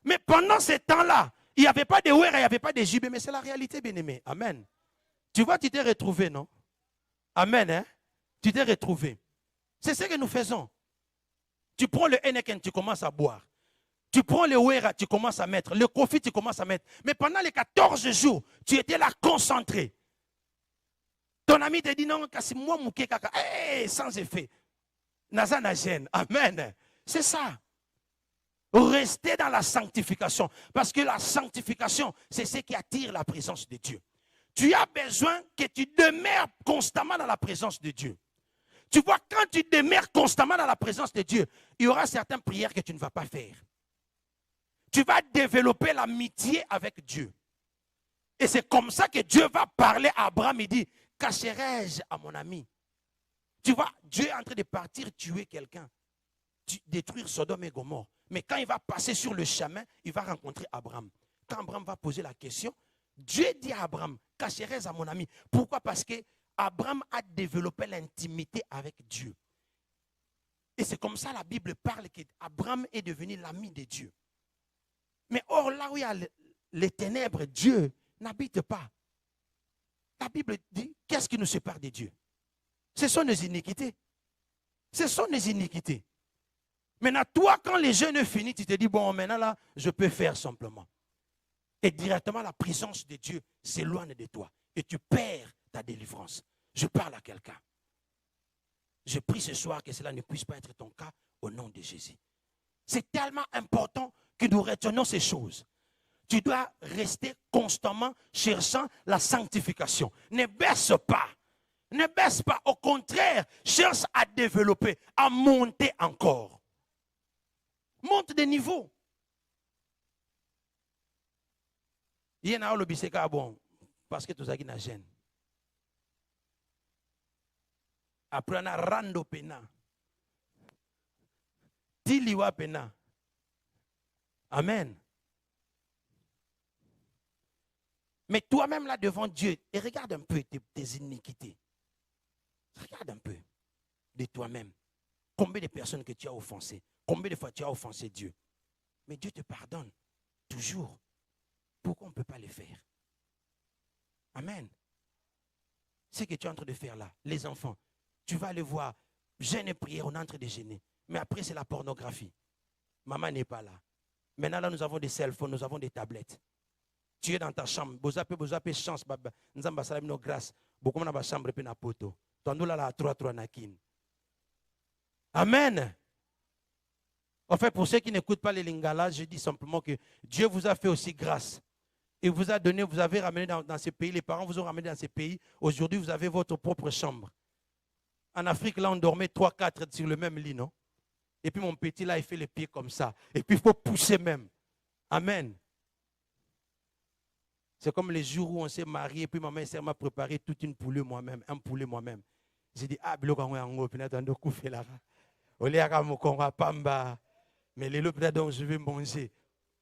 Mais pendant ce temps-là, il n'y avait pas de ouera, il n'y avait pas de jubé, mais c'est la réalité, bien-aimé. Amen. Tu vois, tu t'es retrouvé, non? Amen, hein? Tu t'es retrouvé. C'est ce que nous faisons. Tu prends le Heineken, tu commences à boire. Tu prends le ouera, tu commences à mettre. Le coffee, tu commences à mettre. Mais pendant les 14 jours, tu étais là concentré. Ton ami te dit non, c'est moi, mouké kaka. Hey, sans effet. Nazana gêne. Amen. C'est ça. Restez dans la sanctification. Parce que la sanctification, c'est ce qui attire la présence de Dieu. Tu as besoin que tu demeures constamment dans la présence de Dieu. Tu vois, quand tu demeures constamment dans la présence de Dieu, il y aura certaines prières que tu ne vas pas faire. Tu vas développer l'amitié avec Dieu. Et c'est comme ça que Dieu va parler à Abraham. Il dit, cacherai-je à mon ami? Tu vois, Dieu est en train de partir tuer quelqu'un. Détruire Sodome et Gomorrhe. Mais quand il va passer sur le chemin, il va rencontrer Abraham. Quand Abraham va poser la question, Dieu dit à Abraham, cacherai-je à mon ami? Pourquoi? Parce que Abraham a développé l'intimité avec Dieu. Et c'est comme ça la Bible parle qu'Abraham est devenu l'ami de Dieu. Mais or, là où il y a les ténèbres, Dieu n'habite pas. La Bible dit, qu'est-ce qui nous sépare de Dieu? Ce sont nos iniquités. Ce sont nos iniquités. Maintenant, toi, quand les jeûnes finissent, tu te dis, bon, maintenant là, je peux faire simplement. Et directement, la présence de Dieu s'éloigne de toi. Et tu perds ta délivrance. Je parle à quelqu'un. Je prie ce soir que cela ne puisse pas être ton cas au nom de Jésus. C'est tellement important que nous retenions ces choses. Tu dois rester constamment cherchant la sanctification. Ne baisse pas. Ne baisse pas. Au contraire, cherche à développer, à monter encore. Monte de niveau. Il y en a qui bon, parce que tout ça qui n'a gêne. Après, on a rando pena. Tiliwa pena. Amen. Mais toi-même là devant Dieu, et regarde un peu tes iniquités. Regarde un peu de toi-même. Combien de personnes que tu as offensées? Combien de fois tu as offensé Dieu? Mais Dieu te pardonne. Toujours. Pourquoi on ne peut pas le faire? Amen. Ce que tu es en train de faire là, les enfants, tu vas aller voir, jeûne et prière, on est en train de jeûner. Mais après, c'est la pornographie. Maman n'est pas là. Maintenant, là, nous avons des cell phones, nous avons des tablettes. Tu es dans ta chambre. Vous avez chance. Nous avons nos grâces. Beaucoup dans chambre et na poto. Tandis là, la 3 nakin. Amen. En fait, pour ceux qui n'écoutent pas les lingala, je dis simplement que Dieu vous a fait aussi grâce. Et vous a donné, vous avez ramené dans ces pays, les parents vous ont ramené dans ces pays. Aujourd'hui, vous avez votre propre chambre. En Afrique, là, on dormait 3-4 sur le même lit, non? Et puis mon petit, là, il fait les pieds comme ça. Et puis, il faut pousser même. Amen. C'est comme les jours où on s'est marié, et puis maman et m'a préparé toute une poulet moi-même, un poulet moi-même. J'ai dit, ah, bilo quand on puis on couper là. Pamba. Mais les lots, donc je vais manger.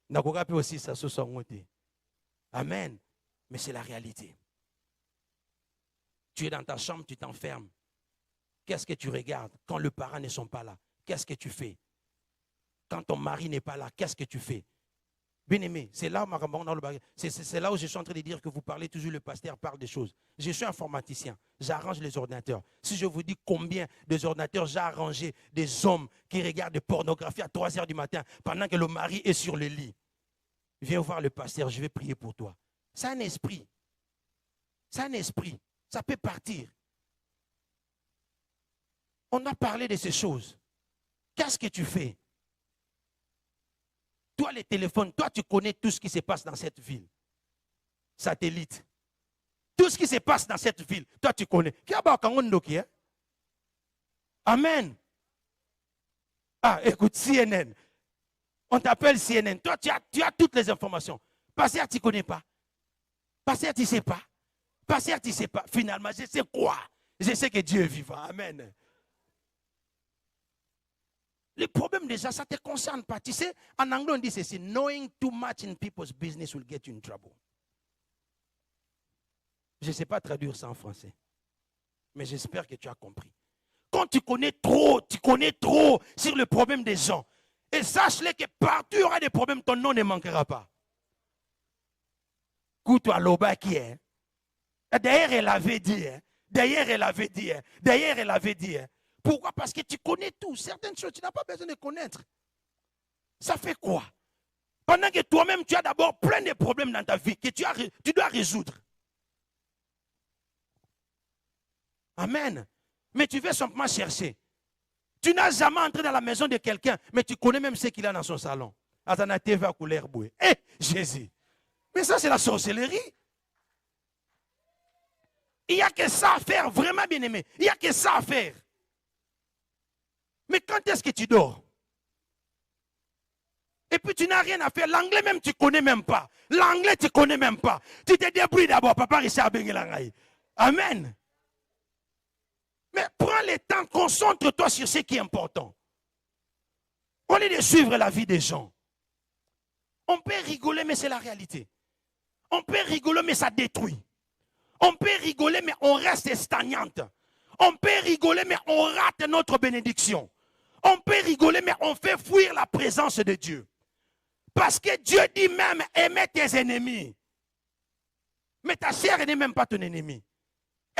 N'a pas aussi ça sauce en Amen. Mais c'est la réalité. Tu es dans ta chambre, tu t'enfermes. Qu'est-ce que tu regardes quand les parents ne sont pas là? Qu'est-ce que tu fais? Quand ton mari n'est pas là, qu'est-ce que tu fais? Bien-aimé, c'est là, c'est là où je suis en train de dire que vous parlez toujours, le pasteur parle des choses. Je suis informaticien, j'arrange les ordinateurs. Si je vous dis combien des ordinateurs j'ai arrangé des hommes qui regardent de pornographie à 3 heures du matin pendant que le mari est sur le lit. Viens voir le pasteur, je vais prier pour toi. C'est un esprit. C'est un esprit. Ça peut partir. On a parlé de ces choses. Qu'est-ce que tu fais? Toi, les téléphones, toi, tu connais tout ce qui se passe dans cette ville. Satellite. Tout ce qui se passe dans cette ville, toi, tu connais. Amen. Ah, écoute, CNN. On t'appelle CNN. Toi, tu as toutes les informations. Pasteur, tu ne connais pas. Pasteur, tu ne sais pas. Pasteur, tu ne sais pas. Finalement, je sais quoi? Je sais que Dieu est vivant. Amen. Le problème déjà, ça ne te concerne pas. Tu sais, en anglais, on dit ceci: knowing too much in people's business will get you in trouble. Je ne sais pas traduire ça en français. Mais j'espère que tu as compris. Quand tu connais trop sur le problème des gens, et sache-le que partout il y aura des problèmes, ton nom ne manquera pas. Koutou Aloba qui est. D'ailleurs, elle avait dit. D'ailleurs, elle avait dit. D'ailleurs, elle avait dit. Pourquoi? Parce que tu connais tout. Certaines choses, tu n'as pas besoin de connaître. Ça fait quoi? Pendant que toi-même, tu as d'abord plein de problèmes dans ta vie que tu dois résoudre. Amen. Mais tu veux simplement chercher. Tu n'as jamais entré dans la maison de quelqu'un, mais tu connais même ce qu'il a dans son salon. Atana TV à couleur bouée. Eh, Jésus. Mais ça, c'est la sorcellerie. Il n'y a que ça à faire, vraiment bien aimé. Il n'y a que ça à faire. Mais quand est-ce que tu dors? Et puis tu n'as rien à faire. L'anglais même, tu ne connais même pas. L'anglais, tu ne connais même pas. Tu te débrouilles d'abord. Papa Richard Bengelangaï. Amen. Mais prends le temps, concentre-toi sur ce qui est important. Au lieu de suivre la vie des gens. On peut rigoler, mais c'est la réalité. On peut rigoler, mais ça détruit. On peut rigoler, mais on reste stagnante. On peut rigoler, mais on rate notre bénédiction. On peut rigoler, mais on fait fuir la présence de Dieu. Parce que Dieu dit même, aimez tes ennemis. Mais ta chair n'est même pas ton ennemi.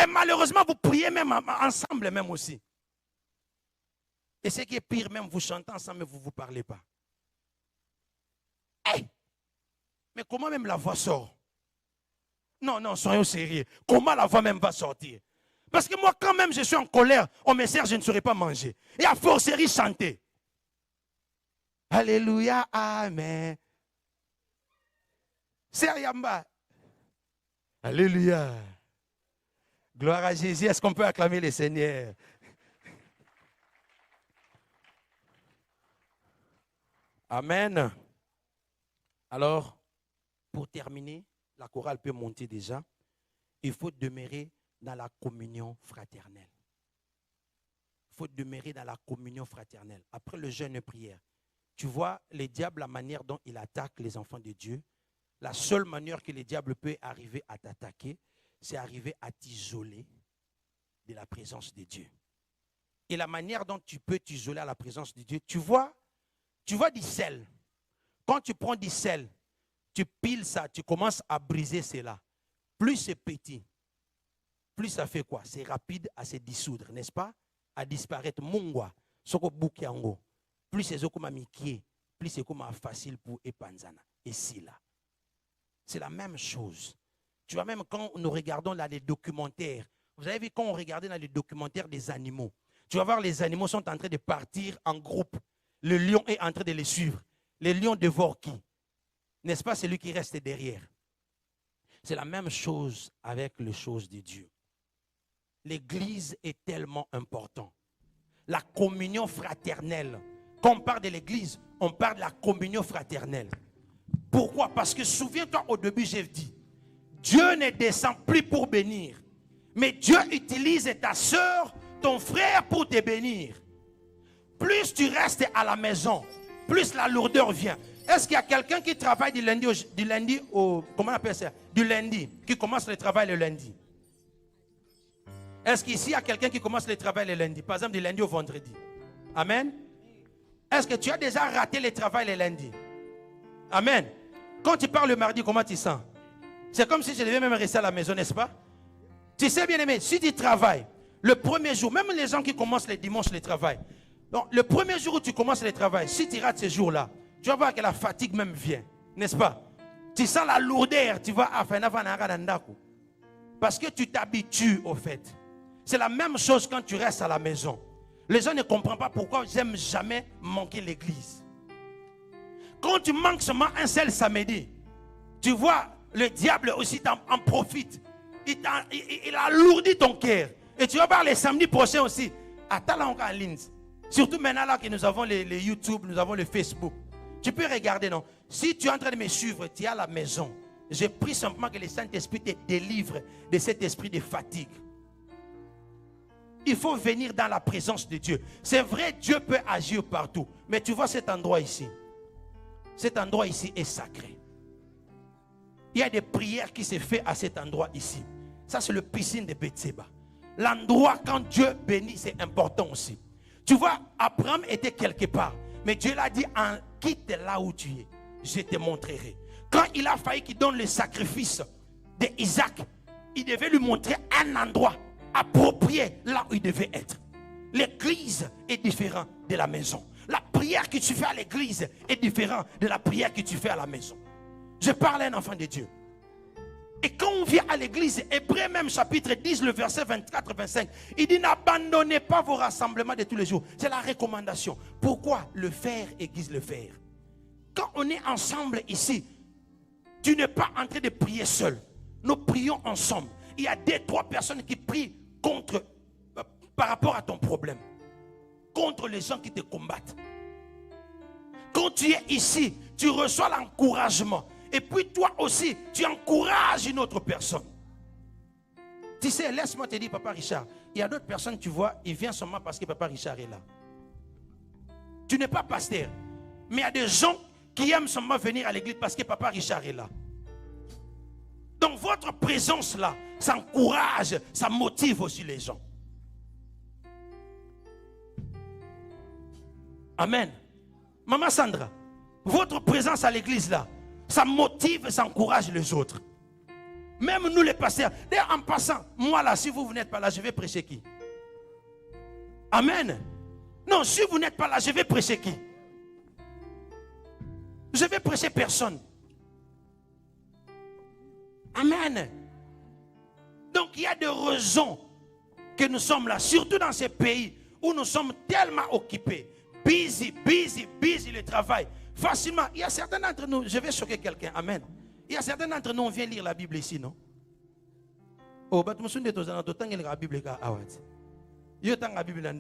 Et malheureusement, vous priez même ensemble même aussi. Et ce qui est pire, même vous chantez ensemble, mais vous ne vous parlez pas. Hey! Mais comment même la voix sort? Non, soyons sérieux. Comment la voix même va sortir? Parce que moi, quand même je suis en colère, on me sert, je ne saurais pas manger. Et à forcerie chanter. Alléluia, amen. C'est Yamba. Alléluia. Gloire à Jésus. Est-ce qu'on peut acclamer le Seigneur? Amen. Alors, pour terminer, la chorale peut monter déjà. Il faut demeurer dans la communion fraternelle. Il faut demeurer dans la communion fraternelle. Après le jeûne et prière, tu vois, le diable, la manière dont il attaque les enfants de Dieu, La seule manière que le diable peut arriver à t'attaquer, c'est arriver à t'isoler de la présence de Dieu. Et la manière dont tu peux t'isoler à la présence de Dieu, tu vois du sel. Quand tu prends du sel, tu piles ça, tu commences à briser cela. Plus c'est petit, plus ça fait quoi? C'est rapide à se dissoudre, n'est-ce pas? À disparaître. Mungwa, soko bukiango. Plus c'est comme mikie, plus c'est comme facile pour épanzana. Et si là, c'est la même chose. Tu vois, même quand nous regardons là les documentaires, vous avez vu quand on regardait dans les documentaires des animaux, tu vas voir les animaux sont en train de partir en groupe. Le lion est en train de les suivre. Le lion dévore qui? N'est-ce pas celui qui reste derrière? C'est la même chose avec les choses de Dieu. L'église est tellement importante. La communion fraternelle. Quand on parle de l'église, on parle de la communion fraternelle. Pourquoi? Parce que souviens-toi, au début, j'ai dit, Dieu ne descend plus pour bénir. Mais Dieu utilise ta soeur, ton frère pour te bénir. Plus tu restes à la maison, plus la lourdeur vient. Est-ce qu'il y a quelqu'un qui travaille du lundi comment on appelle ça? Du lundi, qui commence le travail le lundi? Est-ce qu'ici il y a quelqu'un qui commence le travail le lundi? Par exemple, du lundi au vendredi. Amen. Est-ce que tu as déjà raté le travail le lundi? Amen. Quand tu pars le mardi, comment tu sens? C'est comme si je devais même rester à la maison, n'est-ce pas? Tu sais, bien aimé, si tu travailles, le premier jour, même les gens qui commencent le dimanche le travail, donc le premier jour où tu commences le travail, si tu rates ce jour-là, tu vas voir que la fatigue même vient, n'est-ce pas? Tu sens la lourdeur, tu vas à parce que tu t'habitues au fait. C'est la même chose quand tu restes à la maison. Les gens ne comprennent pas pourquoi j'aime jamais manquer l'église. Quand tu manques seulement un seul samedi, tu vois, le diable aussi en profite. Il alourdit ton cœur. Et tu vas voir les samedis prochains aussi. Attends encore en ligne. Surtout maintenant là que nous avons les YouTube, nous avons le Facebook. Tu peux regarder, non? Si tu es en train de me suivre, tu es à la maison. Je prie simplement que le Saint-Esprit te délivre de cet esprit de fatigue. Il faut venir dans la présence de Dieu. C'est vrai, Dieu peut agir partout. Mais tu vois cet endroit ici. Cet endroit ici est sacré. Il y a des prières qui se font à cet endroit ici. Ça, c'est le piscine de Bethséba. L'endroit quand Dieu bénit, c'est important aussi. Tu vois, Abraham était quelque part. Mais Dieu l'a dit, quitte là où tu es. Je te montrerai. Quand il a failli qu'il donne le sacrifice d'Isaac, il devait lui montrer un endroit approprié là où il devait être. L'église est différente de la maison. La prière que tu fais à l'église est différente de la prière que tu fais à la maison. Je parle à un enfant de Dieu. Et quand on vient à l'église, Hébreux même chapitre 10, le verset 24-25, il dit n'abandonnez pas vos rassemblements de tous les jours. C'est la recommandation. Pourquoi? Le faire aiguise le faire. Quand on est ensemble ici, tu n'es pas en train de prier seul. Nous prions ensemble. Il y a 2-3 personnes qui prient par rapport à ton problème. Contre les gens qui te combattent. Quand tu es ici, tu reçois l'encouragement. Et puis toi aussi, tu encourages une autre personne. Tu sais, laisse-moi te dire, Papa Richard, il y a d'autres personnes, tu vois, ils viennent seulement parce que Papa Richard est là. Tu n'es pas pasteur. Mais il y a des gens qui aiment seulement venir à l'église parce que Papa Richard est là. Donc votre présence là, ça encourage, ça motive aussi les gens. Amen. Maman Sandra, votre présence à l'église là, ça motive, ça encourage les autres. Même nous les pasteurs. D'ailleurs, en passant, moi là, si vous n'êtes pas là, je vais prêcher qui? Amen. Non, si vous n'êtes pas là, je vais prêcher qui? Je vais prêcher personne. Amen. Donc il y a des raisons que nous sommes là, surtout dans ces pays où nous sommes tellement occupés. Busy le travail. Facilement, il y a certains d'entre nous, je vais choquer quelqu'un, amen. Il y a certains d'entre nous, on vient lire la Bible ici, non? Oh, bah, tu me souviens de toi, tu as la Bible là, ah ouais. Yo, tu as la Bible là,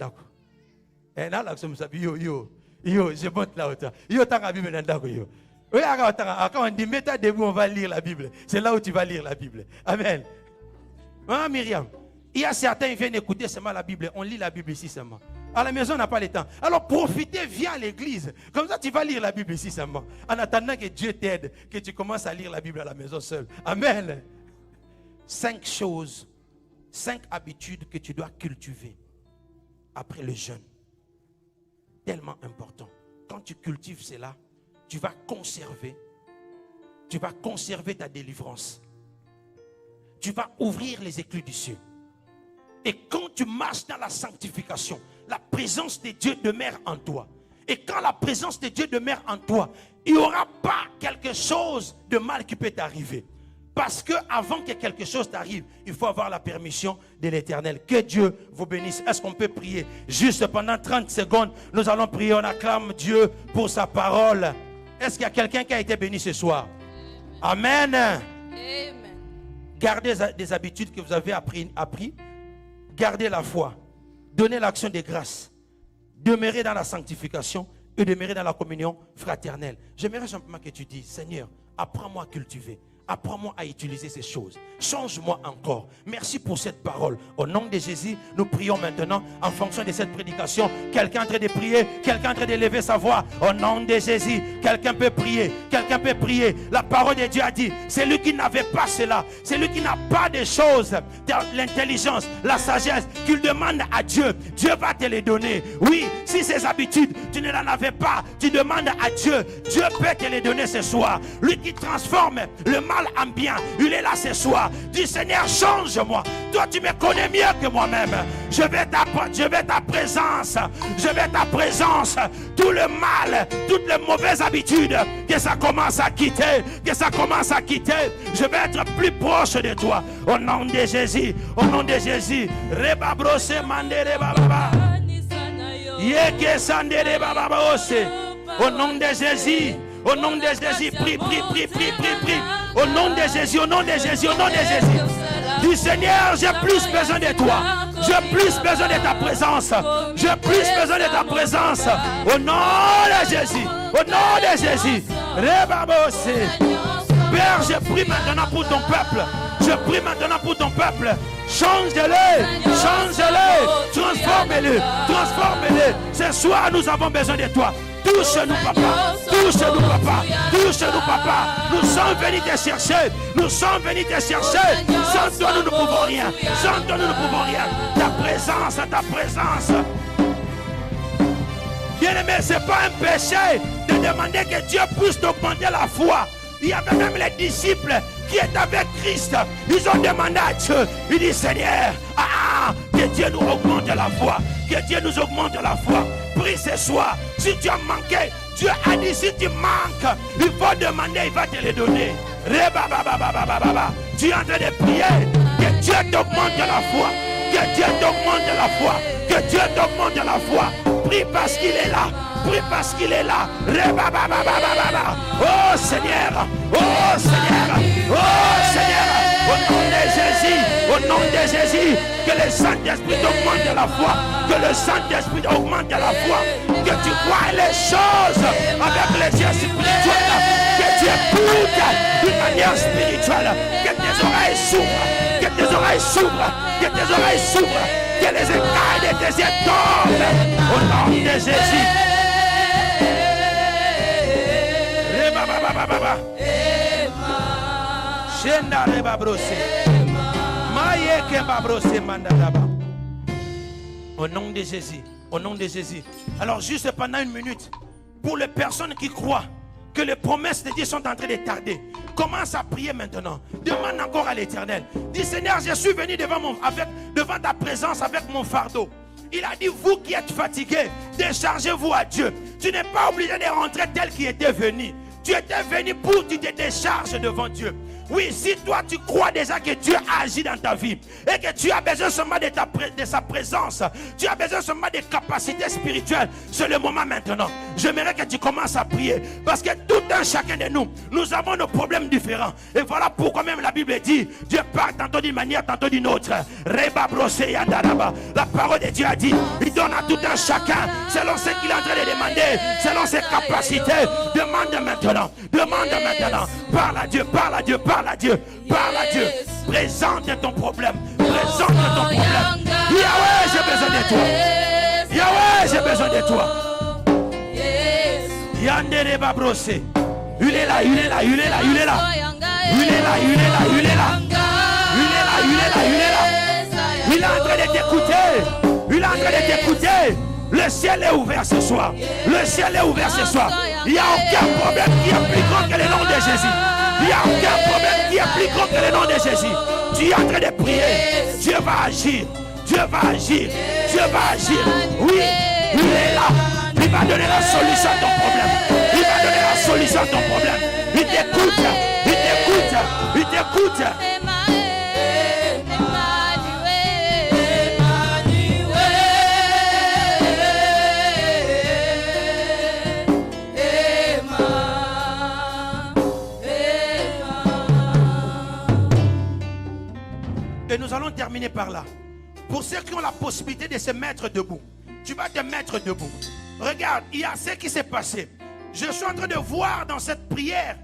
et là, là, je monte là, yo, tu as la Bible là, yo. Oui, quand on dit, mets-toi debout, on va lire la Bible. C'est là où tu vas lire la Bible. Amen. Ah, Myriam, il y a certains qui viennent écouter seulement la Bible. On lit la Bible ici seulement. À la maison, on n'a pas le temps. Alors profitez, viens à l'église. Comme ça, tu vas lire la Bible ici seulement. En attendant que Dieu t'aide, que tu commences à lire la Bible à la maison seul. Amen. 5 choses, 5 habitudes que tu dois cultiver après le jeûne. Tellement important. Quand tu cultives cela, tu vas conserver ta délivrance. Tu vas ouvrir les écluses du ciel. Et quand tu marches dans la sanctification, la présence de Dieu demeure en toi. Et quand la présence de Dieu demeure en toi, il n'y aura pas quelque chose de mal qui peut t'arriver. Parce que avant que quelque chose t'arrive, il faut avoir la permission de l'Éternel. Que Dieu vous bénisse. Est-ce qu'on peut prier juste pendant 30 secondes? Nous allons prier, on acclame Dieu pour sa parole. Est-ce qu'il y a quelqu'un qui a été béni ce soir? Amen. Amen. Gardez des habitudes que vous avez appris. Gardez la foi. Donnez l'action de grâce. Demeurez dans la sanctification et demeurez dans la communion fraternelle. J'aimerais simplement que tu dises, Seigneur, apprends-moi à cultiver. Apprends-moi à utiliser ces choses. Change-moi encore. Merci pour cette parole. Au nom de Jésus, nous prions maintenant en fonction de cette prédication. Quelqu'un en train de prier, quelqu'un en train de lever sa voix. Au nom de Jésus, quelqu'un peut prier. Quelqu'un peut prier. La parole de Dieu a dit, c'est lui qui n'avait pas cela. C'est lui qui n'a pas de choses, l'intelligence, la sagesse, qu'il demande à Dieu. Dieu va te les donner. Oui, si ces habitudes, tu ne l'en avais pas, tu demandes à Dieu. Dieu peut te les donner ce soir. Lui qui transforme le mal en bien, il est là ce soir. Dis Seigneur, change-moi. Toi tu me connais mieux que moi-même. Je vais ta présence. Je vais ta présence. Tout le mal, toutes les mauvaises habitudes, que ça commence à quitter. Que ça commence à quitter. Je vais être plus proche de toi. Au nom de Jésus. Au nom de Jésus. Reba brose mandere baba. Yeke sandere baba ose. Au nom de Jésus. Au nom de Jésus, prie. Au nom de Jésus, au nom de Jésus, au nom de Jésus. Dis Seigneur, j'ai plus besoin de toi. J'ai plus besoin de ta présence. J'ai plus besoin de ta présence. Au nom de Jésus. Au nom de Jésus. Père, je prie maintenant pour ton peuple. Je prie maintenant pour ton peuple. Change-le. Change-le. Transforme-le. Transforme-le. Ce soir, nous avons besoin de toi. Touche-nous, papa. Touche-nous, papa. Touche-nous, papa. Nous sommes venus te chercher. Nous sommes venus te chercher. Sans toi, nous ne pouvons rien. Sans toi, nous ne pouvons rien. Ta présence, ta présence. Bien-aimé, ce n'est pas un péché de demander que Dieu puisse t'augmenter la foi. Il y avait même les disciples qui étaient avec Christ. Ils ont demandé à Dieu. Ils disent Seigneur, que Dieu nous augmente la foi. Que Dieu nous augmente la foi. Prie ce soir. Si tu as manqué, Dieu a dit si tu manques, il faut demander, il va te les donner. Tu es en train de prier. Que Dieu t'augmente la foi. Que Dieu t'augmente la foi. Que Dieu t'augmente la foi. Prie parce qu'il est là. Prie parce qu'il est là. Oh Seigneur. Oh Seigneur. Oh Seigneur. Au nom de Jésus. Au nom de Jésus. Que le Saint-Esprit augmente la foi. Que le Saint-Esprit augmente la foi. Que tu vois les choses avec les yeux spirituels. Que tu écoutes d'une manière spirituelle. Que tes oreilles s'ouvrent. Que tes oreilles s'ouvrent. Que tes oreilles s'ouvrent. Que les écailles de tes yeux tombent. Au nom de Jésus. Au nom de Jésus. Au nom de Jésus. Alors juste pendant une minute, pour les personnes qui croient que les promesses de Dieu sont en train de tarder, commence à prier maintenant. Demande encore à l'Éternel. Dis Seigneur, je suis venu devant ta présence avec mon fardeau. Il a dit, vous qui êtes fatigués, déchargez-vous à Dieu. Tu n'es pas obligé de rentrer tel qu'il était venu. Tu étais venu pour que tu te décharges devant Dieu. Oui, si toi tu crois déjà que Dieu agit dans ta vie et que tu as besoin seulement de sa présence, tu as besoin seulement des capacités spirituelles, c'est le moment maintenant. J'aimerais que tu commences à prier parce que tout un chacun de nous, nous avons nos problèmes différents. Et voilà pourquoi même la Bible dit, Dieu parle tantôt d'une manière, tantôt d'une autre. La parole de Dieu a dit, il donne à tout un chacun selon ce qu'il est en train de demander, selon ses capacités. Demande maintenant, demande maintenant. Parle à Dieu, parle à Dieu, parle à Dieu, parle à Dieu. Présente ton problème, présente ton problème. Yahweh, j'ai besoin de toi. Yahweh, j'ai besoin de toi. Yandere Babrosé. Il est là, il est là, il est là, il est là. Il est là, il est là, il est là. Il est là, il est là, il est là. Il est en train de t'écouter. Il est en train de t'écouter. Le ciel est ouvert ce soir. Le ciel est ouvert ce soir. Il n'y a aucun problème qui est plus grand que le nom de Jésus. Il n'y a aucun problème qui est plus grand que le nom de Jésus. Tu es en train de prier. Dieu va agir. Dieu va agir. Dieu va agir. Oui, il est là. Il va donner la solution à ton problème. Il va donner la solution à ton problème. Il t'écoute. Il t'écoute. Il t'écoute. Et nous allons terminer par là. Pour ceux qui ont la possibilité de se mettre debout, tu vas te mettre debout. Regarde, il y a ce qui s'est passé. Je suis en train de voir dans cette prière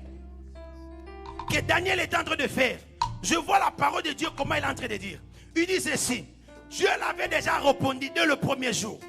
que Daniel est en train de faire. Je vois la parole de Dieu, comment il est en train de dire. Il dit ceci. Dieu l'avait déjà répondu dès le premier jour.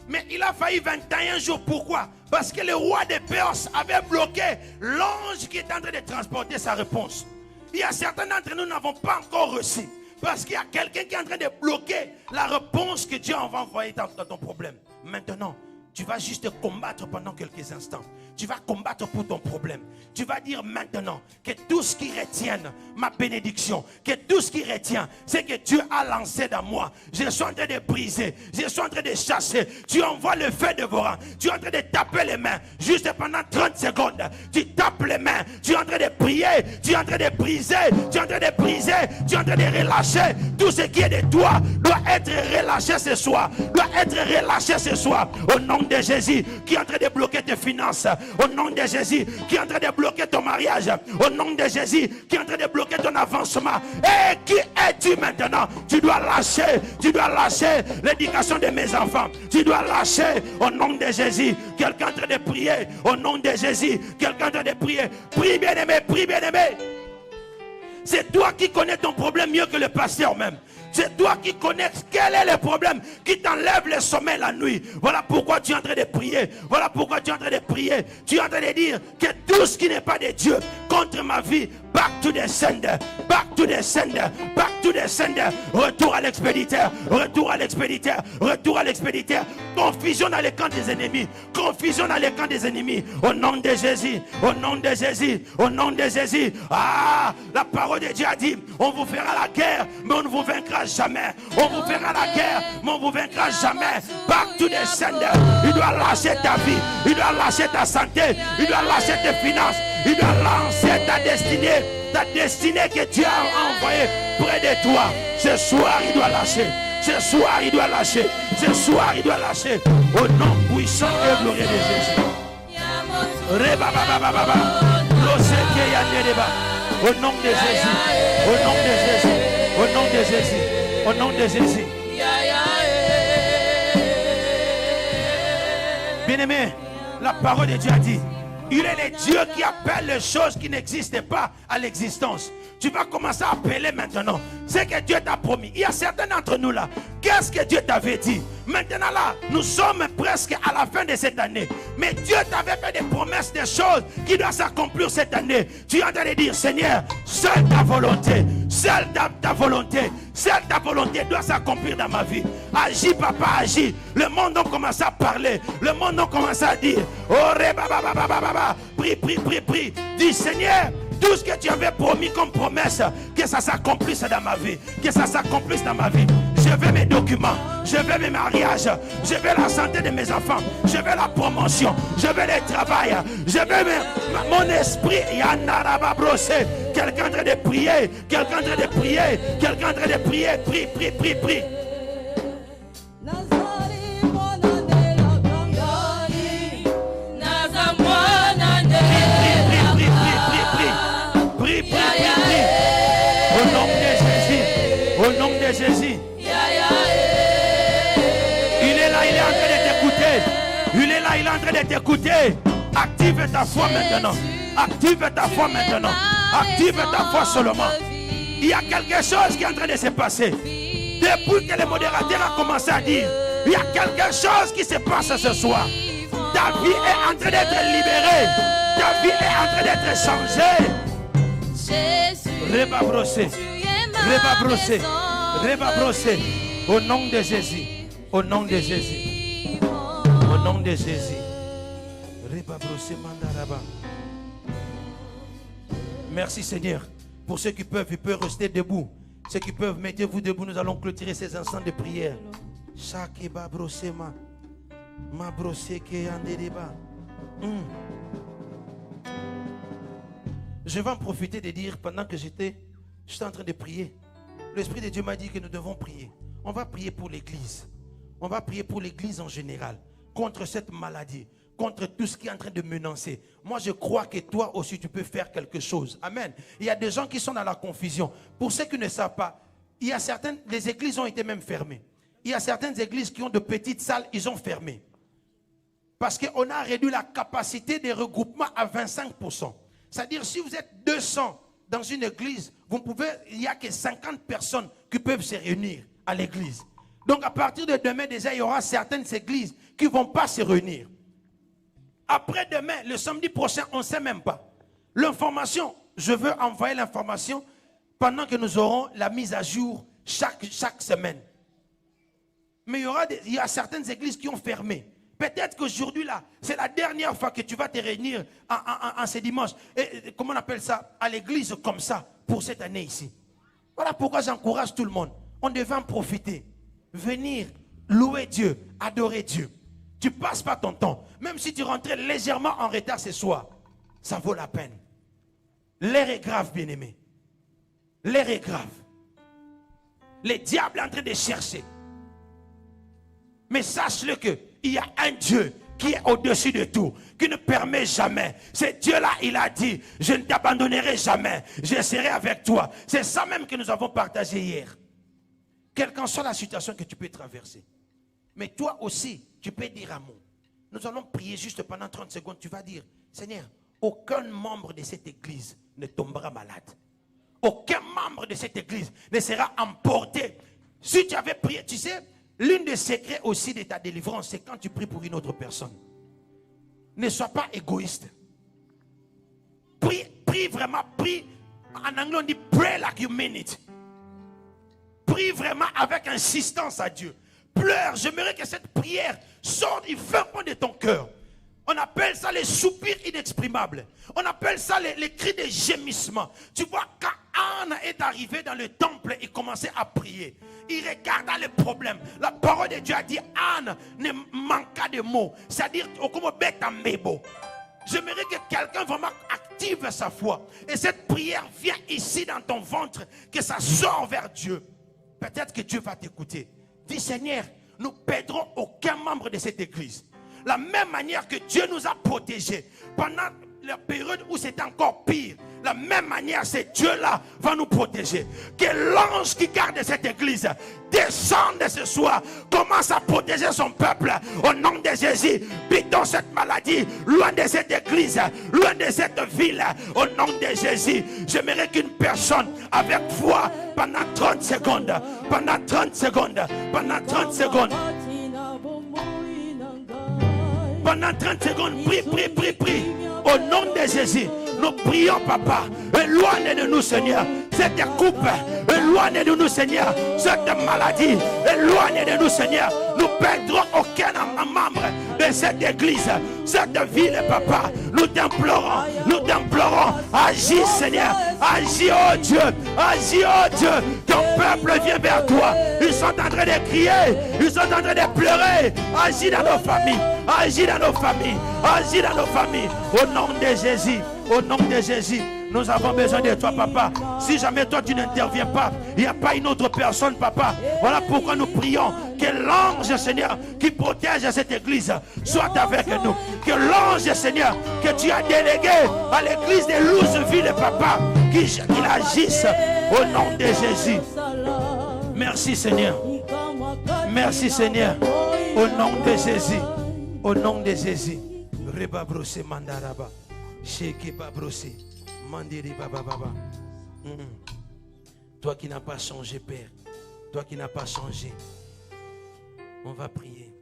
Mais il a failli 21 jours. Pourquoi? Parce que le roi de Perse avait bloqué l'ange qui est en train de transporter sa réponse. Il y a certains d'entre nous qui n'avons pas encore reçu. Parce qu'il y a quelqu'un qui est en train de bloquer la réponse que Dieu va envoyer dans ton problème. Maintenant, tu vas juste combattre pendant quelques instants. Tu vas combattre pour ton problème. Tu vas dire maintenant que tout ce qui retient ma bénédiction, que tout ce qui retient, c'est que Dieu a lancé dans moi. Je suis en train de briser. Je suis en train de chasser. Tu envoies le feu dévorant. Tu es en train de taper les mains. Juste pendant 30 secondes. Tu tapes les mains. Tu es en train de prier. Tu es en train de briser. Tu es en train de briser. Tu es en train de relâcher. Tout ce qui est de toi doit être relâché ce soir. Doit être relâché ce soir. Au nom de Jésus qui est en train de bloquer tes finances. Au nom de Jésus qui est en train de bloquer ton mariage. Au nom de Jésus qui est en train de bloquer ton avancement. Et qui es-tu maintenant? Tu dois lâcher l'éducation de mes enfants. Tu dois lâcher au nom de Jésus. Quelqu'un en train de prier. Au nom de Jésus. Quelqu'un en train de prier. Prie bien aimé, prie bien aimé. C'est toi qui connais ton problème mieux que le pasteur même. C'est toi qui connais quel est le problème qui t'enlève le sommeil la nuit. Voilà pourquoi tu es en train de prier. Voilà pourquoi tu es en train de prier. Tu es en train de dire que tout ce qui n'est pas de Dieu contre ma vie, back to the sender, back to the sender, back to the sender. Retour à l'expéditeur, retour à l'expéditeur, retour à l'expéditeur. Confusion dans les camps des ennemis, confusion dans les camps des ennemis. Au nom de Jésus, au nom de Jésus, au nom de Jésus. Ah, la parole de Dieu a dit, on vous fera la guerre, mais on ne vous vaincra jamais. On vous fera la guerre, mais on ne vous vaincra jamais. Back to the sender. Il doit lâcher ta vie, il doit lâcher ta santé, il doit lâcher tes finances, il doit lancer ta destinée que Dieu a envoyée près de toi. Ce soir, il doit lâcher. Ce soir, il doit lâcher. Ce soir, il doit lâcher. Au nom puissant et glorieux de Jésus. Au nom de Jésus. Au nom de Jésus. Au nom de Jésus. Au nom de Jésus. Bien-aimé, la parole de Dieu a dit, il est le Dieu qui appelle les choses qui n'existent pas à l'existence. Tu vas commencer à appeler maintenant ce que Dieu t'a promis. Il y a certains d'entre nous là. Qu'est-ce que Dieu t'avait dit? Maintenant là, nous sommes presque à la fin de cette année. Mais Dieu t'avait fait des promesses, des choses qui doivent s'accomplir cette année. Tu es en train de dire, Seigneur, seule ta volonté, seule ta volonté, seule ta volonté doit s'accomplir dans ma vie. Agis, papa, agis. Le monde a commencé à parler. Le monde a commencé à dire, oh, prie, prie, prie, prie. Dis, Seigneur, tout ce que tu avais promis comme promesse, que ça s'accomplisse dans ma vie. Que ça s'accomplisse dans ma vie. Je veux mes documents, je veux mes mariages, je veux la santé de mes enfants, je veux la promotion, je veux le travail, je veux mon esprit. Quelqu'un en train de prier, quelqu'un en train de prier, quelqu'un en train de prier, prie, prie, prie, prie. Prie, prie, prie, prie. Au nom de Jésus, au nom de Jésus. Il est là, il est en train de t'écouter. Il est là, il est en train de t'écouter. Active ta foi maintenant. Active ta foi maintenant. Active ta foi seulement. Il y a quelque chose qui est en train de se passer. Depuis que le modérateur a commencé à dire, Il y a quelque chose qui se passe ce soir. Ta vie est en train d'être libérée. Ta vie est en train d'être changée. Reba brosser. Reba brosser. Reba brosser. Au nom de Jésus. Au nom de Jésus. Au nom de Jésus. Reba brosser mandaraba. Merci Seigneur. Pour ceux qui peuvent, ils peuvent rester debout. Ceux qui peuvent, mettez-vous debout. Nous allons clôturer ces instants de prière. Chaque ba brosser ma brosser qui est en débat. Je vais en profiter de dire, pendant que j'étais en train de prier, l'Esprit de Dieu m'a dit que nous devons prier. On va prier pour l'Église. On va prier pour l'Église en général, contre cette maladie, contre tout ce qui est en train de menacer. Moi, je crois que toi aussi, tu peux faire quelque chose. Amen. Il y a des gens qui sont dans la confusion. Pour ceux qui ne savent pas, il y a certaines, les églises ont été même fermées. Il y a certaines églises qui ont de petites salles, ils ont fermé. Parce qu'on a réduit la capacité des regroupements à 25%. C'est-à-dire, si vous êtes 200 dans une église, il n'y a que 50 personnes qui peuvent se réunir à l'église. Donc, à partir de demain, déjà, il y aura certaines églises qui ne vont pas se réunir. Après demain, le samedi prochain, on ne sait même pas. L'information, je veux envoyer l'information pendant que nous aurons la mise à jour chaque semaine. Mais il y a certaines églises qui ont fermé. Peut-être qu'aujourd'hui, là, c'est la dernière fois que tu vas te réunir en ce dimanche. Et, comment on appelle ça? À l'église comme ça, pour cette année ici. Voilà pourquoi j'encourage tout le monde. On devait en profiter. Venir louer Dieu, adorer Dieu. Tu passes pas ton temps. Même si tu rentrais légèrement en retard ce soir, ça vaut la peine. L'air est grave, bien-aimé. L'air est grave. Le diable est en train de chercher. Mais sache-le qu'il y a un Dieu qui est au-dessus de tout, qui ne permet jamais. Ce Dieu-là, il a dit, je ne t'abandonnerai jamais, je serai avec toi. C'est ça même que nous avons partagé hier. Quelle qu'en soit la situation que tu peux traverser. Mais toi aussi, tu peux dire un mot. Nous allons prier juste pendant 30 secondes. Tu vas dire, Seigneur, aucun membre de cette église ne tombera malade. Aucun membre de cette église ne sera emporté. Si tu avais prié, tu sais, l'une des secrets aussi de ta délivrance, c'est quand tu pries pour une autre personne. Ne sois pas égoïste. Prie vraiment, prie. En anglais, on dit pray like you mean it. Prie vraiment avec insistance à Dieu. Pleure. J'aimerais que cette prière sorte fermement de ton cœur. On appelle ça les soupirs inexprimables. On appelle ça les cris de gémissement. Tu vois, quand Anne est arrivée dans le temple et commençait à prier, il regarda le problème. La parole de Dieu a dit, Anne ne manqua de mots. C'est-à-dire, j'aimerais que quelqu'un vraiment active sa foi. Et cette prière vient ici dans ton ventre, que ça sort vers Dieu. Peut-être que Dieu va t'écouter. Dis, Seigneur, nous ne perdrons aucun membre de cette église. La même manière que Dieu nous a protégés pendant la période où c'est encore pire, la même manière, ce Dieu-là va nous protéger. Que l'ange qui garde cette église descende ce soir, commence à protéger son peuple au nom de Jésus. Bitons cette maladie, loin de cette église, loin de cette ville, au nom de Jésus. J'aimerais qu'une personne avec foi, pendant 30 secondes, pendant 30 secondes, pendant 30 secondes, pendant 30 secondes, prie. Au nom de Jésus, nous prions, Papa. Éloigne de nous, Seigneur, cette coupe. Éloigne de nous, Seigneur, cette maladie. Éloigne de nous, Seigneur. Nous ne perdrons aucun membre de cette église, cette ville, Papa. Nous t'implorons. Agis, Seigneur. Agis, oh Dieu. Agis, oh Dieu. Ton peuple vient vers toi. Ils sont en train de crier. Ils sont en train de pleurer. Agis dans nos familles. Agis dans nos familles. Agis dans nos familles. Au nom de Jésus. Au nom de Jésus. Nous avons besoin de toi, Papa. Si jamais toi tu n'interviens pas, il n'y a pas une autre personne, Papa. Voilà pourquoi nous prions que l'ange, Seigneur, qui protège cette église, soit avec nous. Que l'ange, Seigneur, que tu as délégué à l'église de Louzeville, Papa, qu'il agisse au nom de Jésus. Merci, Seigneur. Merci, Seigneur. Au nom de Jésus. Au nom de Jésus. Reba brosse mandaraba. Sheke ba brosse. Toi qui n'as pas changé, Père. Toi qui n'as pas changé. On va prier.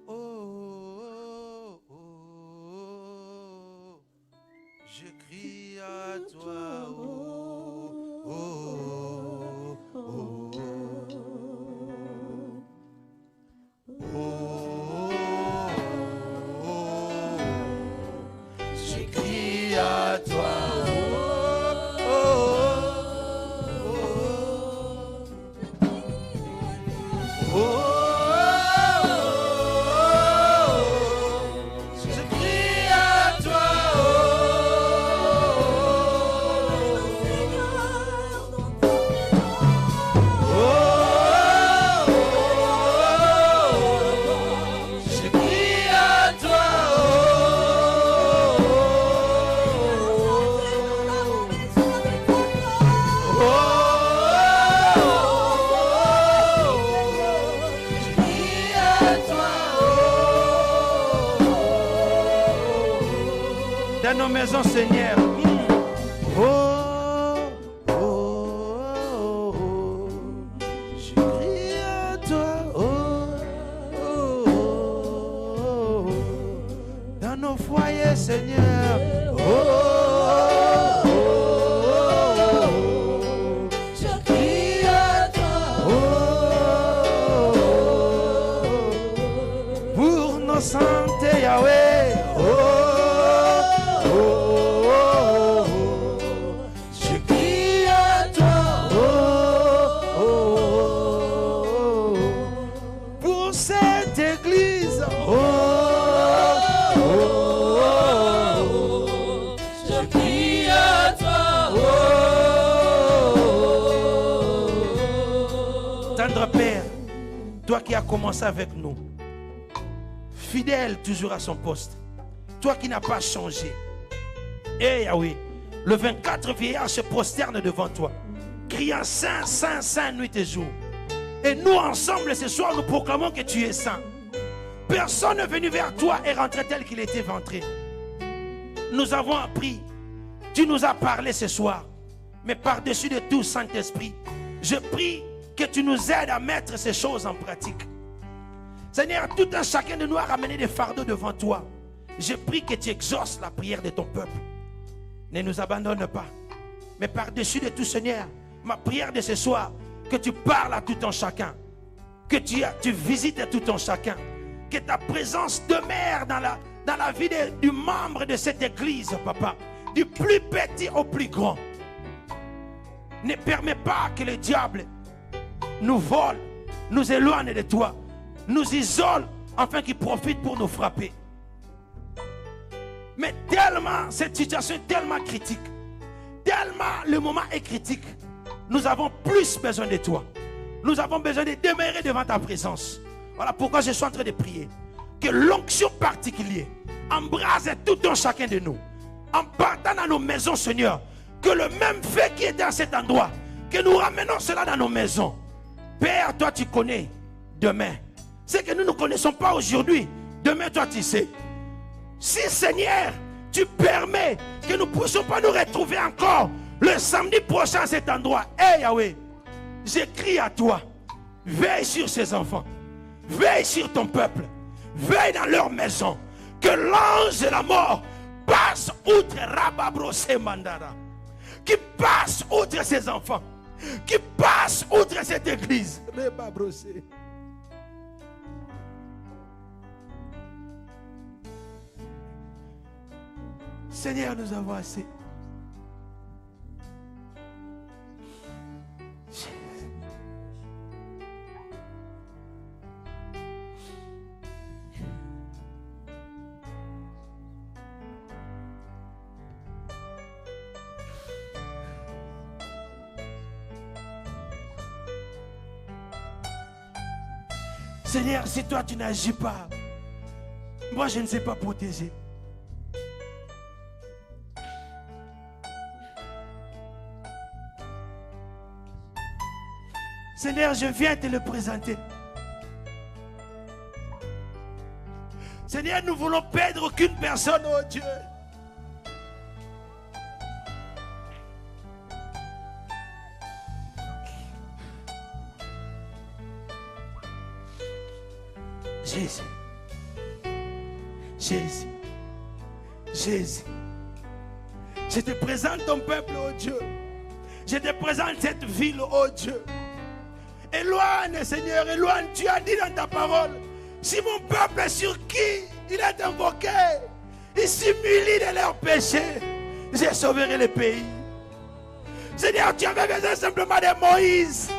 Oh, oh, oh, je crie à toi. Oh, oh, oh, oh, je crie à toi. Dans nos maisons, Seigneur. Oh, oh, oh, oh, je crie à toi. Oh, oh, oh, oh, dans nos foyers, Seigneur. Oh, oh, oh, oh, je crie à toi. Oh, oh, oh, pour nos santé, Yahweh. Oh, Père, toi qui as commencé avec nous, fidèle toujours à son poste, toi qui n'as pas changé. Et Yahweh, le 24 vieillard se prosterne devant toi, criant Saint, Saint, Saint, nuit et jour. Et nous ensemble ce soir, nous proclamons que tu es saint. Personne n'est venu vers toi et rentré tel qu'il était ventré. Nous avons appris, tu nous as parlé ce soir, mais par-dessus de tout, Saint-Esprit, je prie que tu nous aides à mettre ces choses en pratique. Seigneur, tout un chacun de nous a ramené des fardeaux devant toi. Je prie que tu exauces la prière de ton peuple. Ne nous abandonne pas. Mais par-dessus de tout, Seigneur, ma prière de ce soir, que tu parles à tout un chacun. Que tu visites tout un chacun. Que ta présence demeure dans la vie du membre de cette église, Papa. Du plus petit au plus grand. Ne permets pas que le diable nous vole, nous éloigne de toi, nous isole, afin qu'il profite pour nous frapper. Mais tellement, cette situation est tellement critique, tellement le moment est critique, nous avons plus besoin de toi. Nous avons besoin de demeurer devant ta présence. Voilà pourquoi je suis en train de prier. Que l'onction particulière embrase tout un chacun de nous. En partant dans nos maisons, Seigneur, que le même fait qui est dans cet endroit, que nous ramenons cela dans nos maisons. Père, toi tu connais demain. Ce que nous ne connaissons pas aujourd'hui, demain toi tu sais. Si Seigneur, tu permets que nous ne puissions pas nous retrouver encore le samedi prochain à cet endroit. Hey Yahweh, j'écris à toi. Veille sur ces enfants. Veille sur ton peuple. Veille dans leur maison. Que l'ange de la mort passe outre Rababrosé Mandara. Qui passe outre ces enfants. Qui passe outre cette église. Rababrosé. Seigneur, nous avons assez. Seigneur, si toi tu n'agis pas, moi je ne sais pas protéger. Seigneur, je viens te le présenter. Seigneur, nous voulons perdre aucune personne, oh Dieu. Jésus. Jésus. Jésus. Je te présente ton peuple, oh Dieu. Je te présente cette ville, oh Dieu. Éloigne, Seigneur, éloigne. Tu as dit dans ta parole, si mon peuple sur qui il est invoqué, il s'humilie de leurs péchés, je sauverai le pays. Seigneur, tu avais besoin simplement de Moïse.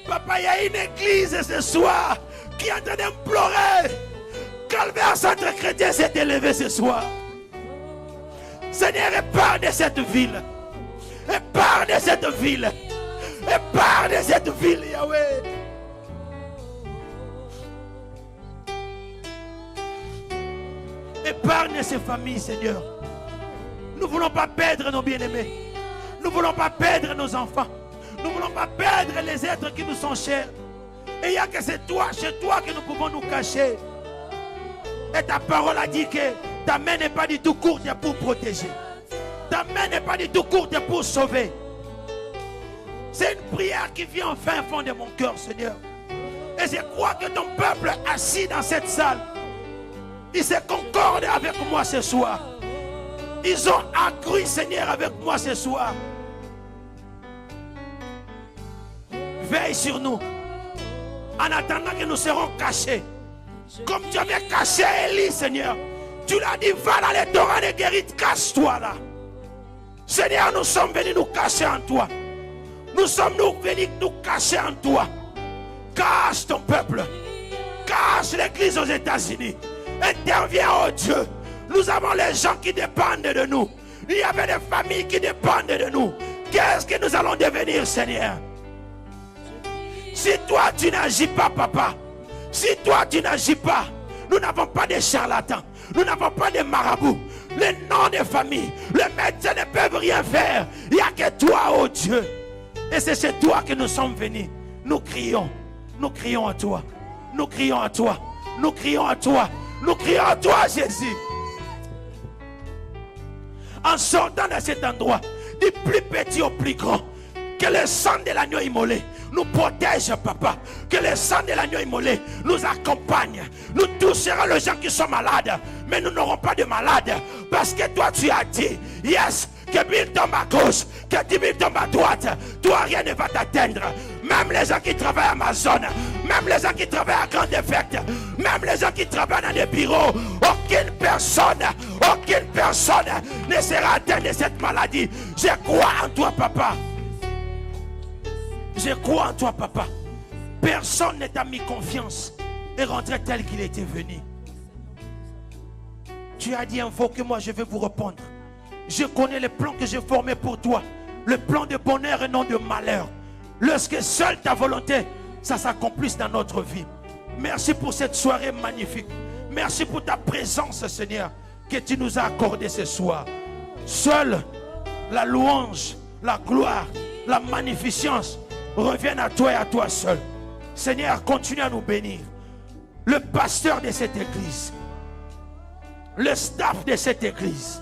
Papa, il y a une église ce soir qui est en train d'implorer. Calvaire Centre Chrétien s'est élevé ce soir. Seigneur, épargne cette ville. Épargne cette ville. Épargne cette ville, Yahweh. Épargne ces familles, Seigneur. Nous ne voulons pas perdre nos bien-aimés. Nous ne voulons pas perdre nos enfants. Nous ne voulons pas perdre les êtres qui nous sont chers. Et il n'y a que c'est toi, chez toi, que nous pouvons nous cacher. Et ta parole a dit que ta main n'est pas du tout courte pour protéger. Ta main n'est pas du tout courte pour sauver. C'est une prière qui vient au fin fond de mon cœur, Seigneur. Et je crois que ton peuple assis dans cette salle, il se concorde avec moi ce soir. Ils ont accru, Seigneur, avec moi ce soir. Veille sur nous. En attendant que nous serons cachés. Comme tu avais caché Élie, Seigneur. Tu l'as dit, va dans les torrents de guérite, cache-toi là. Seigneur, nous sommes venus nous cacher en toi. Nous sommes venus nous cacher en toi. Cache ton peuple. Cache l'église aux États-Unis. Interviens, oh Dieu. Nous avons les gens qui dépendent de nous. Il y avait des familles qui dépendent de nous. Qu'est-ce que nous allons devenir, Seigneur? Si toi tu n'agis pas, papa, si toi tu n'agis pas, nous n'avons pas de charlatans, nous n'avons pas de marabouts, les noms de famille, les médecins ne peuvent rien faire. Il n'y a que toi, oh Dieu. Et c'est chez toi que nous sommes venus. Nous crions à toi, nous crions à toi, nous crions à toi, nous crions à toi, Jésus. En sortant de cet endroit, du plus petit au plus grand, que le sang de l'agneau immolé nous protège, papa. Que le sang de l'agneau immolé nous accompagne. Nous toucherons les gens qui sont malades, mais nous n'aurons pas de malades. Parce que toi tu as dit, yes, que 1000 tombent à gauche, que 10 000 tombent à droite. Toi rien ne va t'atteindre. Même les gens qui travaillent à Amazon, même les gens qui travaillent à Grande Effect, même les gens qui travaillent dans des bureaux, aucune personne ne sera atteinte de cette maladie. Je crois en toi, papa. Je crois en toi, papa. Personne ne t'a mis confiance et rentré tel qu'il était venu. Tu as dit, invoquez-moi, je vais vous répondre. Je connais le plan que j'ai formé pour toi. Le plan de bonheur et non de malheur. Lorsque seule ta volonté, ça s'accomplisse dans notre vie. Merci pour cette soirée magnifique. Merci pour ta présence, Seigneur, que tu nous as accordée ce soir. Seule la louange, la gloire, la magnificence reviennent à toi et à toi seul. Seigneur, continue à nous bénir. Le pasteur de cette église, le staff de cette église,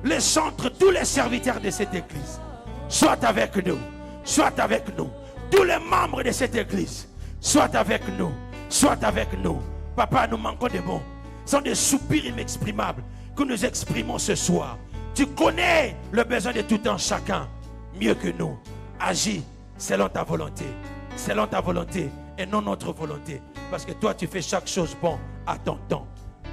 les centres, tous les serviteurs de cette église, soient avec nous, soient avec nous. Tous les membres de cette église, soient avec nous, soient avec nous. Papa, nous manquons de mots. Ce sont des soupirs inexprimables que nous exprimons ce soir. Tu connais le besoin de tout un chacun mieux que nous. Agis selon ta volonté et non notre volonté. Parce que toi, tu fais chaque chose bon à ton temps.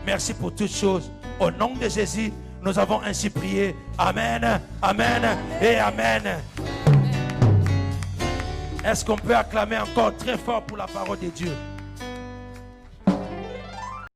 Merci pour toutes choses. Au nom de Jésus, nous avons ainsi prié. Amen, amen et amen. Est-ce qu'on peut acclamer encore très fort pour la parole de Dieu?